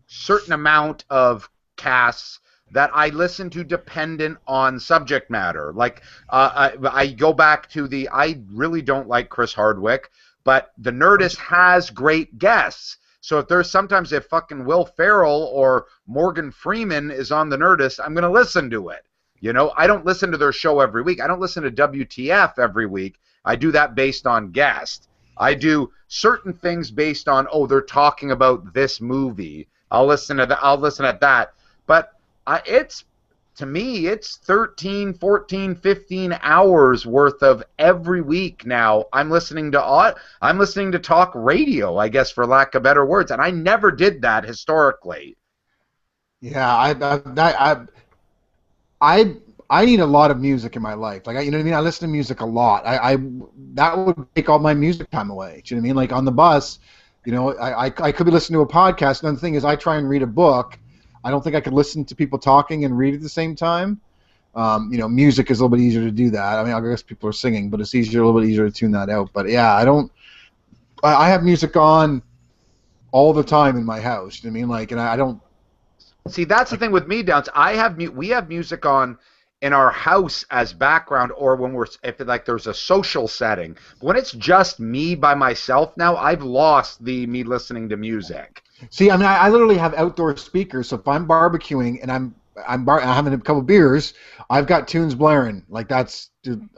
certain amount of casts that I listen to dependent on subject matter. Like I go back to I really don't like Chris Hardwick, but the Nerdist has great guests. So if fucking Will Ferrell or Morgan Freeman is on the Nerdist, I'm going to listen to it. I don't listen to their show every week. I don't listen to WTF every week. I do that based on guest. I do certain things based on, they're talking about this movie. I'll listen at that. But to me, it's 13, 14, 15 hours worth of every week now. I'm listening to talk radio, I guess, for lack of better words, and I never did that historically. Yeah, I need a lot of music in my life. Like, you know what I mean? I listen to music a lot. That would take all my music time away. Do you know what I mean? Like on the bus, I could be listening to a podcast, and the thing is, I try and read a book. I don't think I could listen to people talking and read at the same time. Music is a little bit easier to do that. I mean, I guess people are singing, but it's a little bit easier to tune that out. But yeah, I have music on all the time in my house. You know what I mean? Like, and I don't. See, that's the thing with me, Downs. We have music on in our house as background, or when if there's a social setting. But when it's just me by myself now, I've lost me listening to music. See, I mean, I literally have outdoor speakers, so if I'm barbecuing and I'm having a couple beers, I've got tunes blaring. Like, that's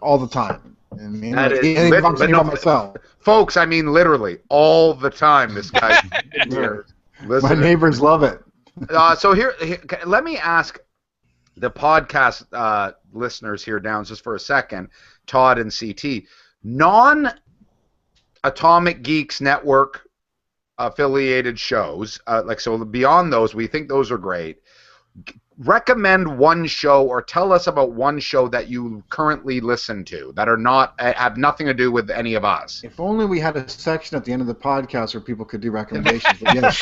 all the time. I mean, I'm sitting by myself. Folks, I mean literally all the time. This guy here. My neighbors love it. So here, let me ask the podcast listeners here down just for a second, Todd and CT, non-Atomic Geeks Network affiliated shows, so beyond those, we think those are great. Recommend one show or tell us about one show that you currently listen to that have nothing to do with any of us. If only we had a section at the end of the podcast where people could do recommendations. But yes,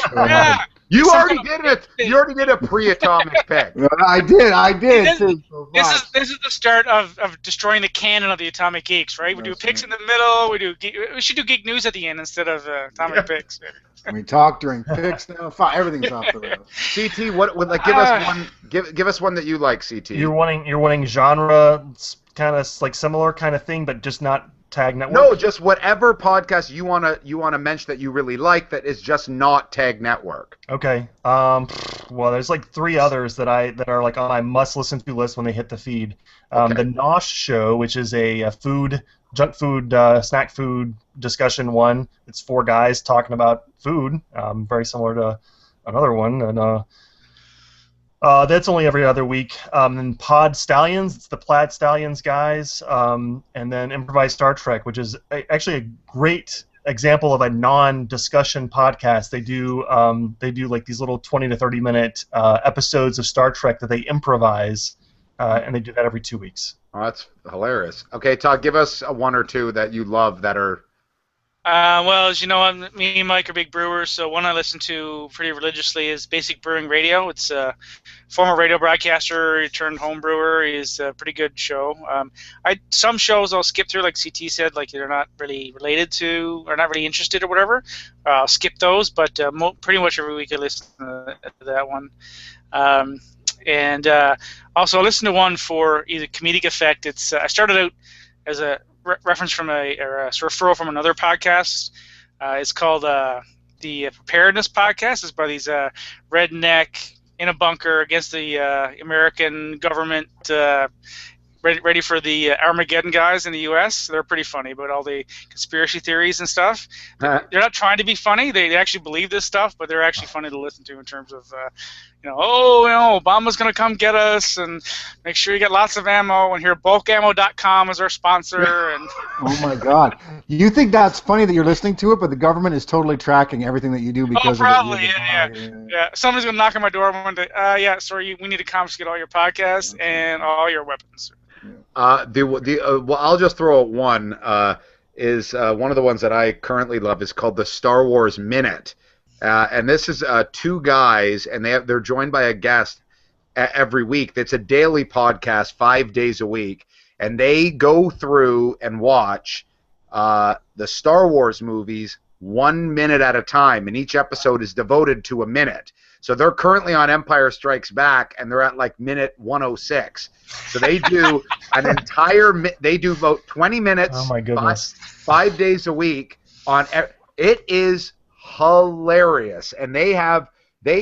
You already did it. You already did a pre-atomic pick. I did. This is the start of destroying the canon of the Atomic Geeks, right? We do picks in the middle. We should do geek news at the end instead of Atomic picks. We talk during picks now. Everything's off the road. CT, what would give us one? Give us one that you like, CT. You're wanting genre, kind of like similar kind of thing, but just not Tag Network. No, just whatever podcast you wanna mention that you really like that is just not Tag Network. Okay. Well, there's like 3 others that are like on my must listen to list when they hit the feed. Okay. The Nosh Show, which is a food junk food, snack food discussion one. It's 4 guys talking about food, very similar to another one, and that's only every other week. Then Pod Stallions, it's the Plaid Stallions guys, and then Improvised Star Trek, which is actually a great example of a non-discussion podcast. They do like these little 20 to 30 minute episodes of Star Trek that they improvise, and they do that every 2 weeks. Oh, that's hilarious. Okay, Todd, give us a one or two that you love that are. Well, as you know, me and Mike are big brewers, so one I listen to pretty religiously is Basic Brewing Radio. It's a former radio broadcaster, he turned home brewer. He's a pretty good show. Some shows I'll skip through, like CT said, like they're not really related to or not really interested or whatever. I'll skip those, but pretty much every week I listen to that one. And also I listen to one for either comedic effect. It's I started out as a reference from or a referral from another podcast. It's called the Preparedness Podcast. It's by these redneck in a bunker against the American government, ready for the Armageddon guys in the U.S. They're pretty funny about all the conspiracy theories and stuff. They're not trying to be funny. They actually believe this stuff, but they're actually funny to listen to in terms of, Obama's going to come get us, and make sure you get lots of ammo, and here bulkammo.com is our sponsor. And oh, my God. You think that's funny that you're listening to it, but the government is totally tracking everything that you do because probably, of it. Yeah. Somebody's going to knock on my door one day. Sorry, we need to confiscate all your podcasts and all your weapons. Well, I'll just throw out one. Is one of the ones that I currently love is called the Star Wars Minute, and this is 2 guys, and they're joined by a guest every week. It's a daily podcast, 5 days a week, and they go through and watch the Star Wars movies 1 minute at a time, and each episode is devoted to a minute. So they're currently on Empire Strikes Back, and they're at like minute 106. So they do they do about 20 minutes. Oh my goodness! 5 days a week on. It is hilarious, and they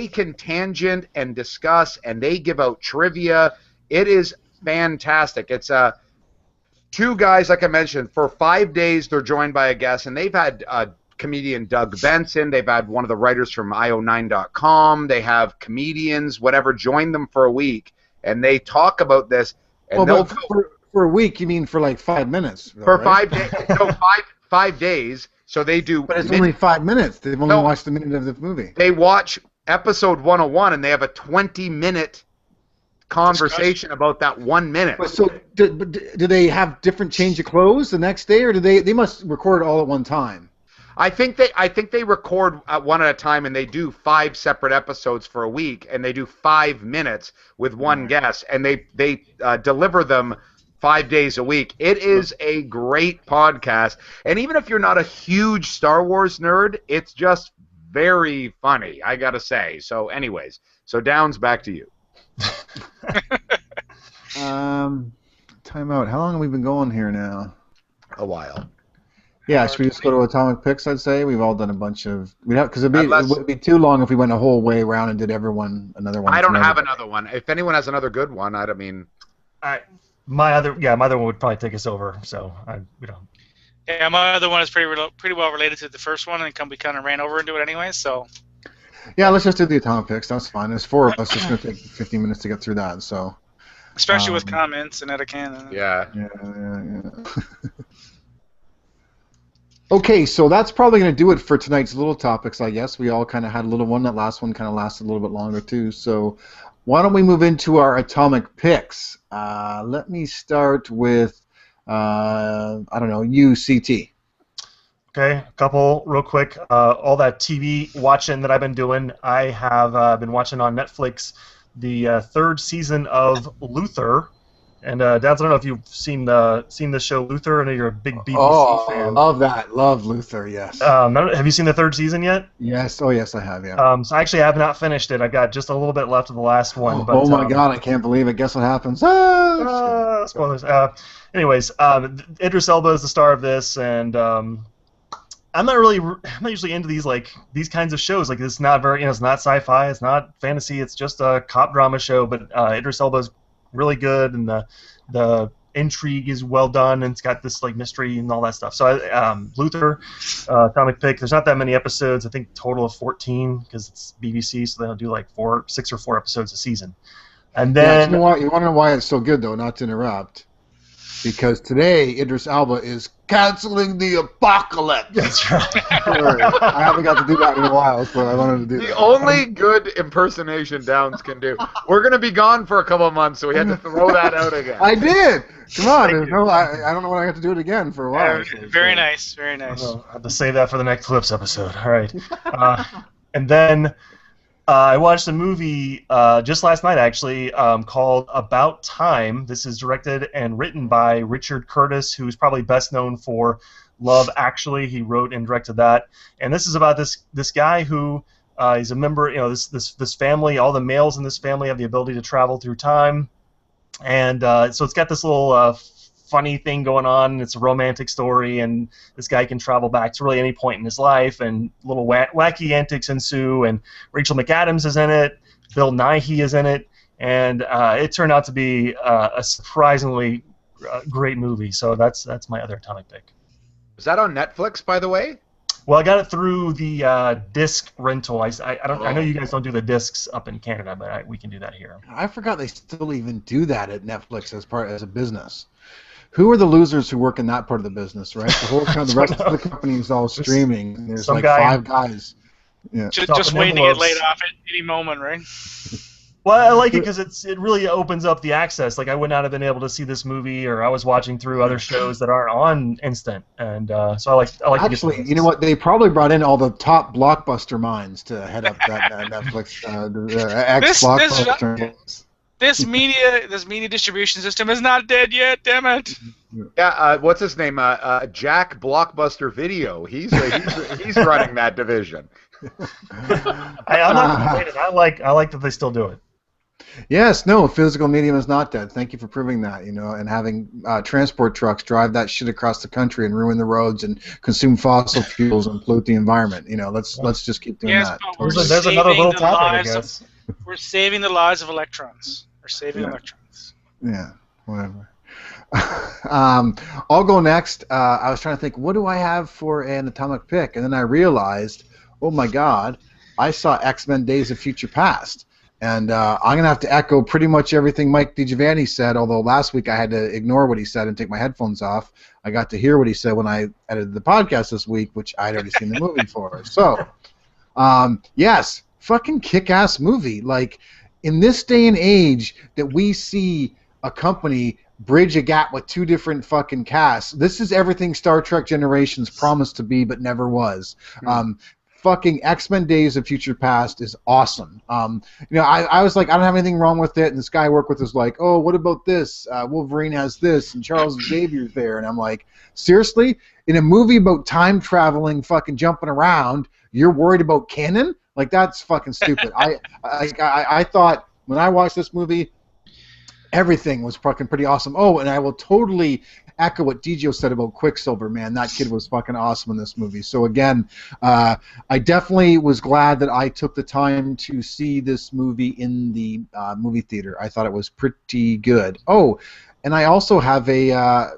can tangent and discuss, and they give out trivia. It is fantastic. It's 2 guys, like I mentioned, for 5 days. They're joined by a guest, and they've had comedian Doug Benson. They've had one of the writers from IO9.com. They have comedians, whatever, join them for a week, and they talk about this. And for a week, you mean for like 5 minutes? Though, for right? 5 days. No, 5 days. So they do. But it's only 5 minutes. They've only watched a minute of the movie. They watch episode 101, and they have a 20-minute conversation about that 1 minute. But so do they have different change of clothes the next day, or do they must record it all at one time? I think they record one at a time, and they do 5 separate episodes for a week, and they do 5 minutes with one guest, and they deliver them 5 days a week. It is a great podcast, and even if you're not a huge Star Wars nerd, it's just very funny, I gotta say. So anyways, so Downs, back to you. Time out. How long have we been going here now? A while. Yeah, should we just go to Atomic Picks, I'd say? We've all done a bunch of... Because it would be too long if we went a whole way around and did another one. I don't have another one. If anyone has another good one, my other one would probably take us over, so we don't... Yeah, my other one is pretty well related to the first one, and we kind of ran over into it anyway, so... Yeah, let's just do the Atomic Picks. That's fine. There's 4 of us. It's going to take 15 minutes to get through that, so... Especially with comments and etiquette. Yeah. Okay, so that's probably going to do it for tonight's little topics, I guess. We all kind of had a little one. That last one kind of lasted a little bit longer, too. So why don't we move into our Atomic Picks? Let me start with, UCT. Okay, a couple real quick. All that TV watching that I've been doing, I have been watching on Netflix the 3rd season of Luther. And Dads, I don't know if you've seen the show Luther. I know you're a big BBC fan. Love that. Love Luther. Yes. Have you seen the 3rd season yet? Yes. Oh, yes, I have. Yeah. So actually, I have not finished it. I've got just a little bit left of the last one. Oh my God! I can't believe it. Guess what happens? Spoilers. Anyways, Idris Elba is the star of this, and I'm not usually into these kinds of shows. Like, it's not very, it's not sci-fi, it's not fantasy, it's just a cop drama show. But Idris Elba's really good, and the intrigue is well done, and it's got this like mystery and all that stuff. So Luther, Atomic Pick. There's not that many episodes. I think total of 14 because it's BBC, so they'll do like 6 or 4 episodes a season. And then you want to know why it's so good though? Not to interrupt, because today Idris Elba is canceling the apocalypse. That's right. Sorry, I haven't got to do that in a while, so I wanted to do that. The only good impersonation Downs can do. We're going to be gone for a couple of months, so we had to throw that out again. I did. Come on. I don't know when I have to do it again for a while. Very nice. Very nice. I'll have to save that for the next Clips episode. All right. And then I watched a movie just last night, actually, called About Time. This is directed and written by Richard Curtis, who's probably best known for Love Actually. He wrote and directed that. And this is about this guy who he's a member. This family. All the males in this family have the ability to travel through time, and so it's got this little funny thing going on. It's a romantic story, and this guy can travel back to really any point in his life, and little wacky antics ensue. And Rachel McAdams is in it, Bill Nighy is in it, and it turned out to be a surprisingly great movie. So that's my other Atomic Pick. Is that on Netflix, by the way? Well, I got it through the disc rental. I know you guys don't do the discs up in Canada, but we can do that here. I forgot they still even do that at Netflix as a business. Who are the losers who work in that part of the business, right? The rest of the company is all streaming. And there's like 5 guys. Yeah. Just waiting to get laid off at any moment, right? Well, I like it because it really opens up the access. Like I would not have been able to see this movie, or I was watching through other shows that aren't on instant, and so I like. Actually, you know what? They probably brought in all the top blockbuster minds to head up that Netflix ex-blockbuster. This media distribution system is not dead yet. Damn it! Yeah, what's his name? Jack Blockbuster Video. He's running that division. I'm not complaining. I like that they still do it. Yes, no, physical medium is not dead. Thank you for proving that, and having transport trucks drive that shit across the country and ruin the roads and consume fossil fuels and pollute the environment. Let's just keep doing that. There's another little topic, I guess. We're saving the lives of electrons. We're saving electrons. Yeah, whatever. I'll go next. I was trying to think, what do I have for an Atomic Pick? And then I realized, oh my God, I saw X-Men Days of Future Past. And I'm going to have to echo pretty much everything Mike DiGiovanni said, although last week I had to ignore what he said and take my headphones off. I got to hear what he said when I edited the podcast this week, which I'd already seen the movie for. So, yes, fucking kick-ass movie. Like, in this day and age that we see a company bridge a gap with 2 different fucking casts, this is everything Star Trek Generations promised to be but never was. Fucking X-Men Days of Future Past is awesome. I was like, I don't have anything wrong with it, and this guy I work with is like, oh, what about this? Wolverine has this, and Charles Xavier's there, and I'm like, seriously? In a movie about time traveling, fucking jumping around, you're worried about canon? Like, that's fucking stupid. I thought when I watched this movie, everything was fucking pretty awesome. Oh, and I will totally echo what DJO said about Quicksilver, man. That kid was fucking awesome in this movie. So again, I definitely was glad that I took the time to see this movie in the movie theater. I thought it was pretty good. Oh, and I also have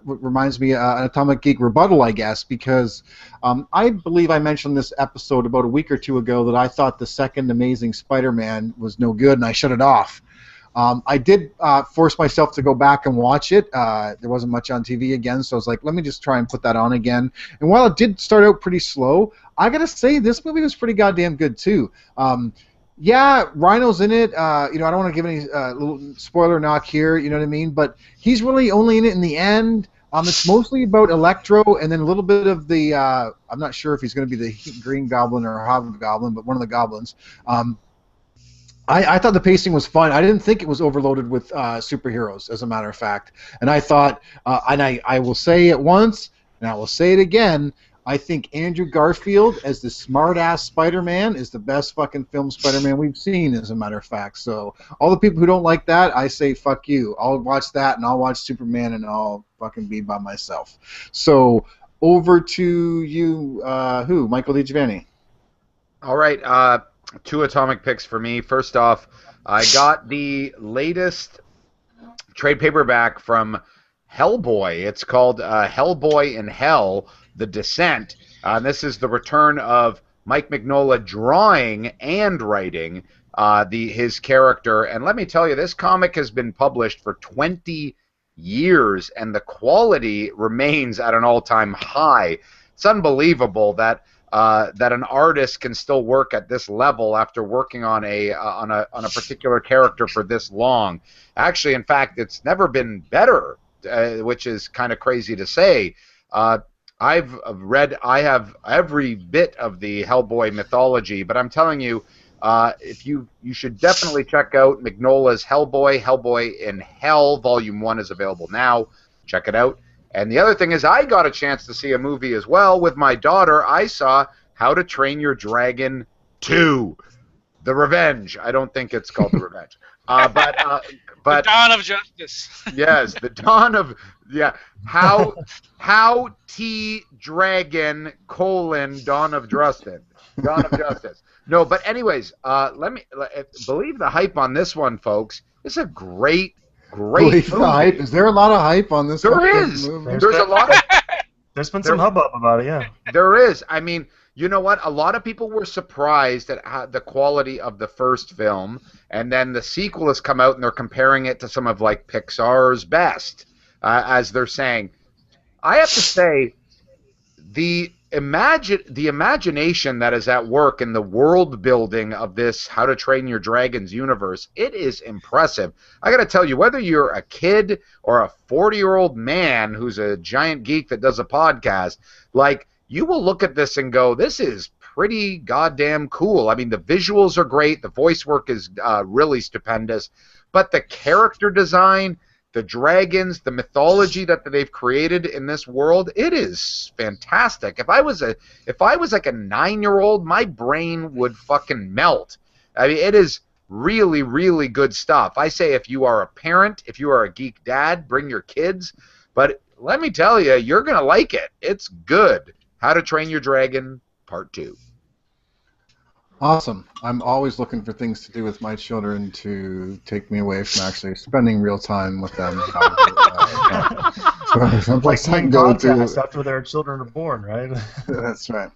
reminds me, an Atomic Geek rebuttal, I guess, because I believe I mentioned this episode about a week or 2 ago that I thought the second Amazing Spider-Man was no good, and I shut it off. I did force myself to go back and watch it. There wasn't much on TV again, so I was like, let me just try and put that on again. And while it did start out pretty slow, I gotta say this movie was pretty goddamn good too. Yeah, Rhino's in it. I don't want to give any little spoiler knock here. You know what I mean? But he's really only in it in the end. It's mostly about Electro and then a little bit of the. I'm not sure if he's going to be the Green Goblin or Hobgoblin, but one of the goblins. I thought the pacing was fun. I didn't think it was overloaded with superheroes, as a matter of fact. And I thought, and I will say it once, and I will say it again, I think Andrew Garfield as the smart-ass Spider-Man is the best fucking film Spider-Man we've seen, as a matter of fact. So all the people who don't like that, I say fuck you. I'll watch that, and I'll watch Superman, and I'll fucking be by myself. So over to you, Michael DiGiovanni. All right, 2 Atomic Picks for me. First off, I got the latest trade paperback from Hellboy. It's called Hellboy in Hell: The Descent. This is the return of Mike Mignola drawing and writing his character. And let me tell you, this comic has been published for 20 years, and the quality remains at an all-time high. It's unbelievable that an artist can still work at this level after working on a particular character for this long. Actually, in fact, it's never been better, which is kind of crazy to say. I have every bit of the Hellboy mythology, but I'm telling you, you should definitely check out Mignola's Hellboy in Hell. Volume 1 is available now. Check it out. And the other thing is, I got a chance to see a movie as well with my daughter. I saw How to Train Your Dragon 2, The Revenge. I don't think it's called The Revenge. But the Dawn of Justice. Yes, the Dawn of, How T Dragon Dawn of Justice. Dawn of Justice. No, but anyways, believe the hype on this one, folks. It's a great movie. The hype. Is there a lot of hype on this? There is. Movie? There's a lot of. There's been some hubbub about it, yeah. There is. I mean, you know what? A lot of people were surprised at the quality of the first film, and then the sequel has come out, and they're comparing it to some of like Pixar's best, as they're saying. I have to say, the imagination that is at work in the world building of this How to Train Your Dragons universe, it is impressive. I got to tell you, whether you're a kid or a 40-year-old man who's a giant geek that does a podcast, like, you will look at this and go, this is pretty goddamn cool. I mean, the visuals are great, the voice work is really stupendous, but the character design, the dragons, the mythology that they've created in this world, it is fantastic. If I was like a 9-year-old, my brain would fucking melt. I mean, it is really, really good stuff. I say, if you are a parent, if you are a geek dad, bring your kids. But let me tell you, you're going to like it. It's good. How to Train Your Dragon, Part 2. Awesome. I'm always looking for things to do with my children to take me away from actually spending real time with them. Someplace I can go to after their children are born, right? That's right.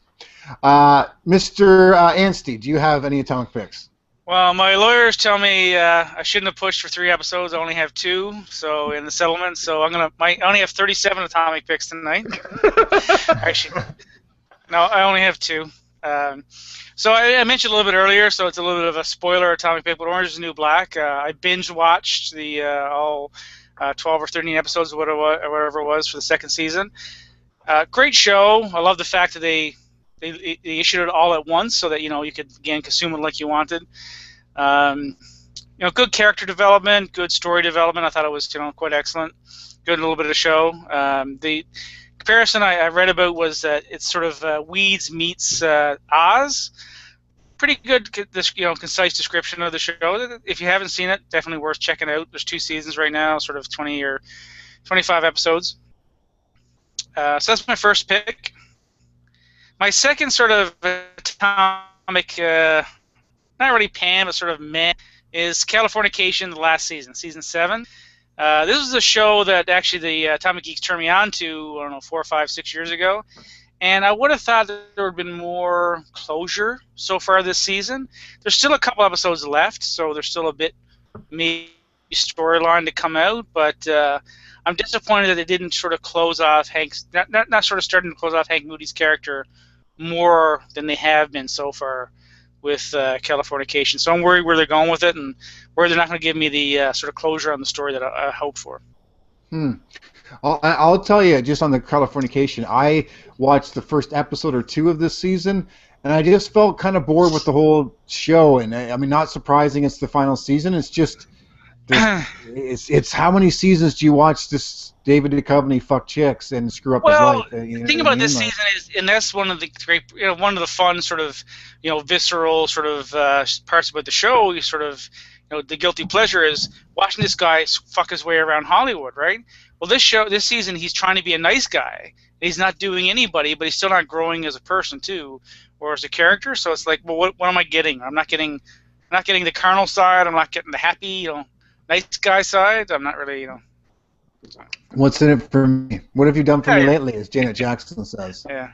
Mr. Anstey, do you have any atomic picks? Well, my lawyers tell me I shouldn't have pushed for 3 episodes. I only have 2, so in the settlement. So I only have 37 atomic picks tonight. Actually, no, I only have 2. So I mentioned a little bit earlier, so it's a little bit of a spoiler atomic pick, but Orange is the New Black. I binge watched the all 12 or 13 episodes, or whatever it was, for the second season. Great show. I love the fact that they issued it all at once, so that you could again consume it like you wanted. Good character development, good story development. I thought it was quite excellent. Good little bit of show. The comparison I read about was that it's sort of Weeds meets Oz. Pretty good, concise description of the show. If you haven't seen it, definitely worth checking out. There's 2 seasons right now, sort of 20 or 25 episodes. So that's my first pick. My second sort of atomic, not really pan, but sort of meh, is Californication, the last season, season 7. This was a show that actually the Atomic Geeks turned me on to, 4, 5, 6 years ago. And I would have thought that there would have been more closure so far this season. There's still a couple episodes left, so there's still a bit maybe storyline to come out. But I'm disappointed that they didn't sort of close off Hank's, not sort of starting to close off Hank Moody's character more than they have been so far with Californication. So I'm worried where they're going with it, and where they're not going to give me the sort of closure on the story that I hope for. I'll tell you, just on the Californication, I watched the first episode or 2 of this season, and I just felt kind of bored with the whole show. And I mean, not surprising, it's the final season. It's just, it's how many seasons do you watch this David Duchovny fuck chicks and screw up his life? The thing about this season is, and that's one of the great, one of the fun sort of, visceral sort of parts about the show. You sort of, the guilty pleasure is watching this guy fuck his way around Hollywood, right? Well, this season, he's trying to be a nice guy. He's not doing anybody, but he's still not growing as a person too, or as a character. So it's like, well, what am I getting? I'm not getting the carnal side. I'm not getting the happy, nice guy side. I'm not really, What's in it for me? What have you done for me Yeah. lately, as Janet Jackson says. Yeah.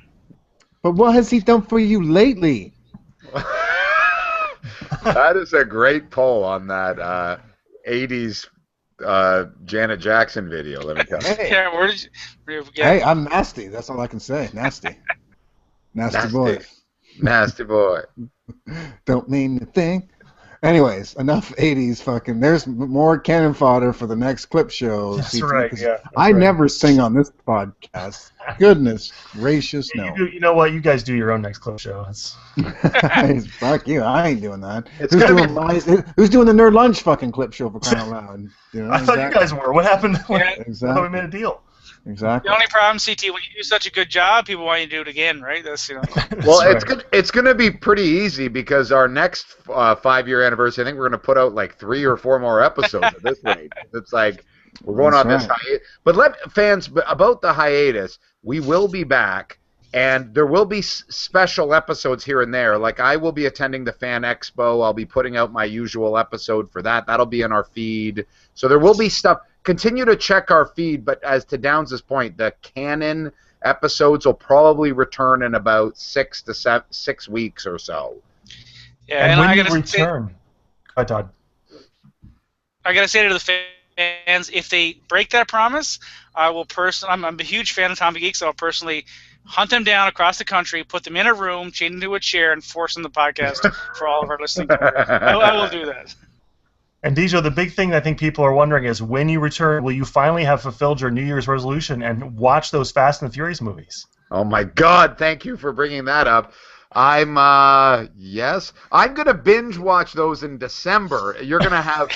But what has he done for you lately? That is a great poll on that 80s Janet Jackson video, let me tell you. Hey, Yeah. Where did you get? hey, I'm nasty. That's all I can say. Nasty. Nasty boy. Nasty boy. Don't mean a thing. Anyways, enough 80s fucking. There's more cannon fodder for the next clip show. That's CT, right. 'cause Yeah. that's I right. never sing on this podcast. Goodness gracious, Yeah, no. you know what? You guys do your own next clip show. It's, Fuck you. I ain't doing that. It's Who's gonna doing, who's doing the Nerd Lunch fucking clip show for crying out loud? You know, I thought you guys were. What happened? When, Yeah. I thought we Exactly. made a deal. Exactly. The only problem, CT, when you do such a good job, people want you to do it again, right? That's Well, That's it's right. good. It's going to be pretty easy because our next 5-year anniversary, I think we're going to put out like 3 or 4 more episodes at this rate. It's like we're going That's on this right. hiatus. But let fans about the hiatus. We will be back, and there will be special episodes here and there. Like I will be attending the Fan Expo. I'll be putting out my usual episode for that. That'll be in our feed. So there will be stuff. Continue to check our feed, but as to Downs' point, the canon episodes will probably return in about 6 to 6 weeks or so. Yeah, And and when I you gotta return, go ahead, Todd. say to the fans, if they break that promise, I will personally. I'm a huge fan of Tommy Geeks, so I'll personally hunt them down across the country, put them in a room, chain them to a chair, and force them the podcast for all of our listening viewers. I will do that. And Dijo, the big thing I think people are wondering is when you return, will you finally have fulfilled your New Year's resolution and watch those Fast and the Furious movies? Oh my God! Thank you for bringing that up. Yes, I'm gonna binge watch those in December. You're gonna have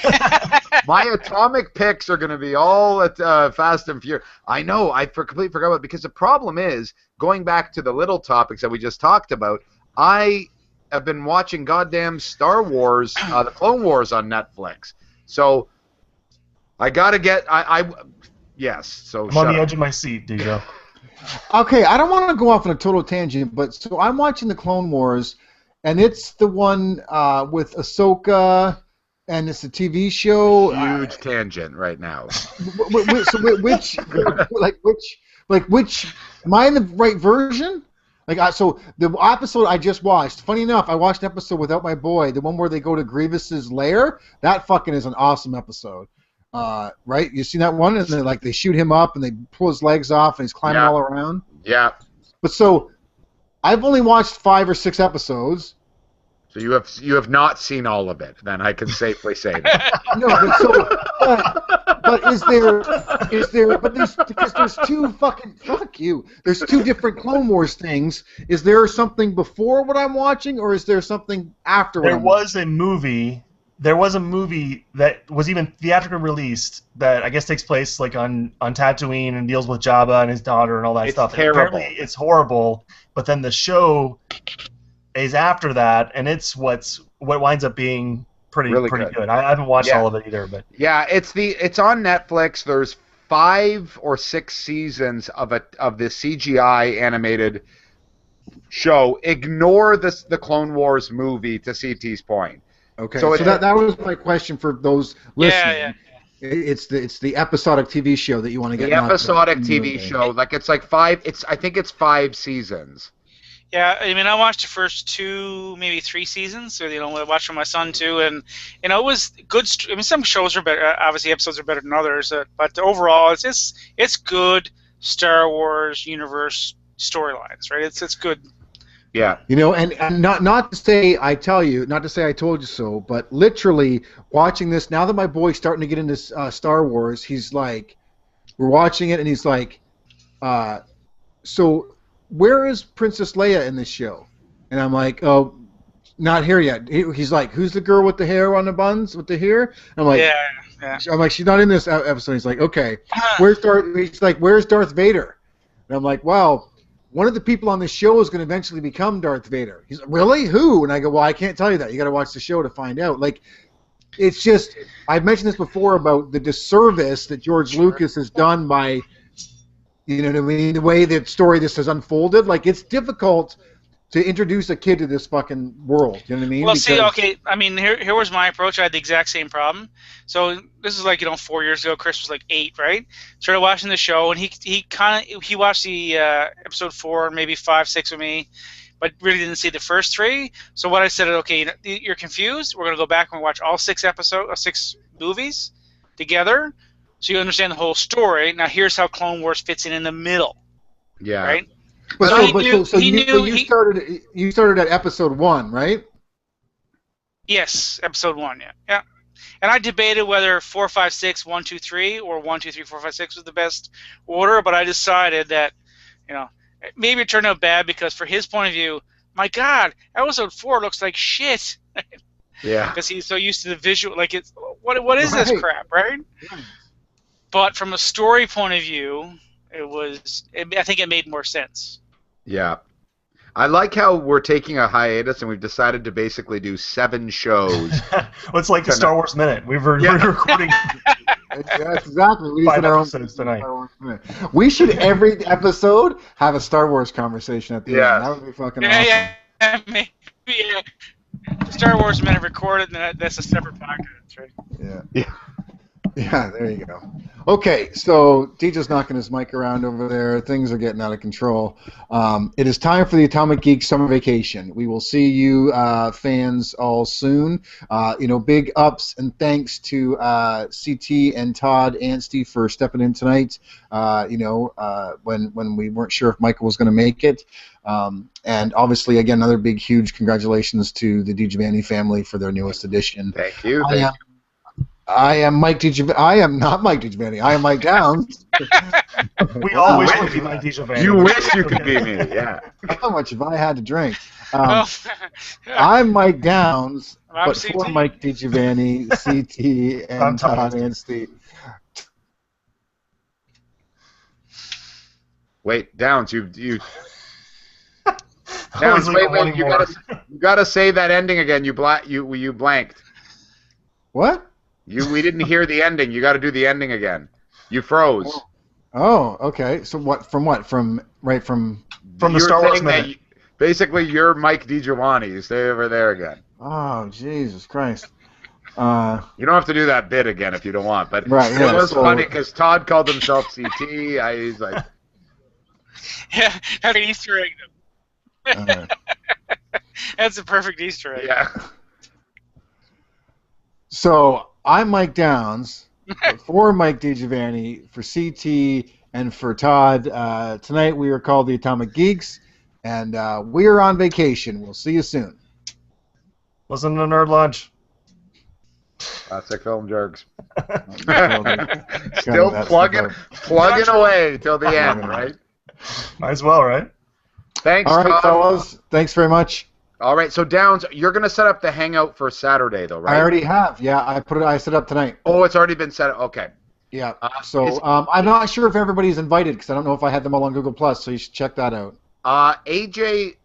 my atomic picks are gonna be all at Fast and Furious. I know, completely forgot about it because the problem is going back to the little topics that we just talked about. I have been watching goddamn Star Wars, the Clone Wars on Netflix. So I gotta get. Yes. So I'm on shut the up. edge of my seat, Dijo. Okay, I don't want to go off on a total tangent, but so I'm watching the Clone Wars, and it's the one with Ahsoka, and it's a TV show. Huge tangent right now. Which, am I in the right version? So the episode I just watched. Funny enough, I watched an episode without my boy, the one where they go to Grievous's lair. That fucking is an awesome episode. Right? You seen that one? And then they shoot him up and they pull his legs off and he's climbing all around. Yeah. But so I've only watched 5 or 6 episodes. So you have not seen all of it. Then I can safely say that. No, but there's two fucking fuck you. There's 2 different Clone Wars things. Is there something before what I'm watching, or is there something after? There was a movie that was even theatrically released that I guess takes place on Tatooine and deals with Jabba and his daughter and all that It's stuff. terrible. Apparently it's horrible, but then the show is after that, and it's what winds up being pretty good. I haven't watched all of it either, but yeah, it's on Netflix. There's 5 or 6 seasons of the CGI animated show. Ignore the Clone Wars movie. To CT's point. Okay, So so that was my question for those listening. Yeah. It's the episodic TV show that you want to get. The episodic not TV show, it's like 5. I think it's 5 seasons. Yeah, I mean, I watched the first 2, maybe 3 seasons. So I watched with my son too, and it was good. I mean, some shows are better. Obviously, episodes are better than others, but overall, it's good Star Wars universe storylines, right? It's good. Yeah. And not to say I told you so, but literally watching this now that my boy's starting to get into Star Wars, he's like, we're watching it, and he's like, so where is Princess Leia in this show? And I'm like, oh, not here yet. He's like, who's the girl with the hair on the buns with the hair? I'm like, Yeah. I'm like, she's not in this episode. He's like, okay, where's Darth Vader? And I'm like, well, one of the people on the show is going to eventually become Darth Vader. He's like, really? Who? And I go, well, I can't tell you that. You got to watch the show to find out. It's just, I've mentioned this before about the disservice that George Lucas has done by, the way that story this has unfolded. It's difficult to introduce a kid to this fucking world. You know what I mean? Well, see, okay. I mean, here was my approach. I had the exact same problem. So this is like 4 years ago. Chris was like 8, right? Started watching the show, and he watched the episode 4, maybe 5, 6 with me, but really didn't see the first 3. So what I said, okay, you're confused. We're gonna go back and watch all 6 movies together, so you understand the whole story. Now here's how Clone Wars fits in the middle. Yeah. Right. You started at episode 1, right? Yes, episode 1. Yeah. And I debated whether 4, 5, 6, 1, 2, 3, or 1, 2, 3, 4, 5, 6 was the best order, but I decided that, maybe it turned out bad because for his point of view, my God, episode 4 looks like shit. Yeah. Because he's so used to the visual, like it's what is this crap, right? But from a story point of view, I think it made more sense. Yeah. I like how we're taking a hiatus and we've decided to basically do 7 shows. Well, it's like the Star Wars Minute. We're recording. That's exactly. We 5 episodes tonight. We should every episode have a Star Wars conversation at the end. That would be fucking awesome. Yeah, maybe. Star Wars Minute recorded, and that's a separate podcast, right? Yeah, there you go. Okay, so DJ's knocking his mic around over there. Things are getting out of control. It is time for the Atomic Geek Summer Vacation. We will see you fans all soon. Big ups and thanks to CT and Todd Anstey for stepping in tonight. When we weren't sure if Michael was going to make it. And obviously, again, another big, huge congratulations to the DiGiovanni family for their newest edition. Thank you. I am Mike DiGiovanni. I am not Mike DiGiovanni. I am Mike Downs. We all wish to be Mike DiGiovanni. You wish you could be me, yeah. How much have I had to drink? I'm Mike Downs, but for Mike DiGiovanni, CT, and Todd Anstey. Wait, Downs, you Downs, wait, you gotta say that ending again. You blanked. What? We didn't hear the ending. You got to do the ending again. You froze. Oh, okay. So what? From the Star Wars Minute. Basically, you're Mike DiGiovanni. You stay over there again. Oh, Jesus Christ. You don't have to do that bit again if you don't want. But right, it was funny because Todd called himself CT. He's like, yeah, that's an Easter egg. That's a perfect Easter egg. Yeah. So I'm Mike Downs for Mike DiGiovanni, for CT, and for Todd. Tonight we are called the Atomic Geeks, and we are on vacation. We'll see you soon. Listen to Nerd Lunch. Classic film jerks. Still plugging away till the end, right? Might as well, right? Thanks, all right, Todd. fellas. Thanks very much. All right, so Downs, you're going to set up the hangout for Saturday, though, right? I already have. Yeah, I set up tonight. Oh, it's already been set up. Okay. Yeah. I'm not sure if everybody's invited because I don't know if I had them all on Google Plus. So you should check that out. AJ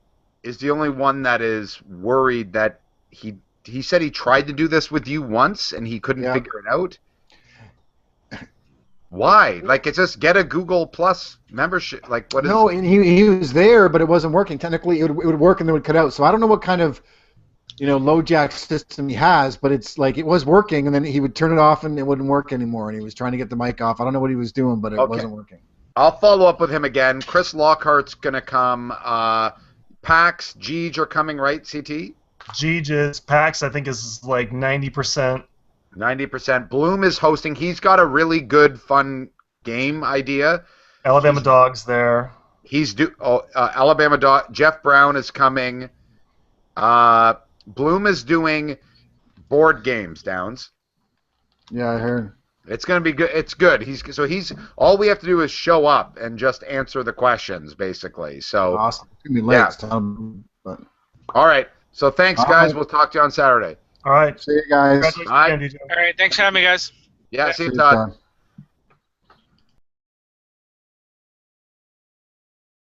is the only one that is worried that he said he tried to do this with you once and he couldn't figure it out. Why? Like, it's just get a Google Plus membership. Like, what is? No, and he was there, but it wasn't working. Technically, it would work and then it would cut out. So I don't know what kind of, low jack system he has, but it's like it was working, and then he would turn it off and it wouldn't work anymore. And he was trying to get the mic off. I don't know what he was doing, but it wasn't working. I'll follow up with him again. Chris Lockhart's gonna come. Pax, Jeej are coming, right? CT. Jeej is. Pax, I think, is like 90%. 90%. Bloom is hosting. He's got a really good, fun game idea. Alabama Dog's there. Alabama Dog. Jeff Brown is coming. Bloom is doing board games, Downs. Yeah, I heard. It's going to be good. It's good. He's all we have to do is show up and just answer the questions, basically. So awesome. It's going to be late. All right. So thanks, guys. We'll talk to you on Saturday. All right. See you guys. Bye. All right. Thanks for having me, guys. Yeah, see you, Todd.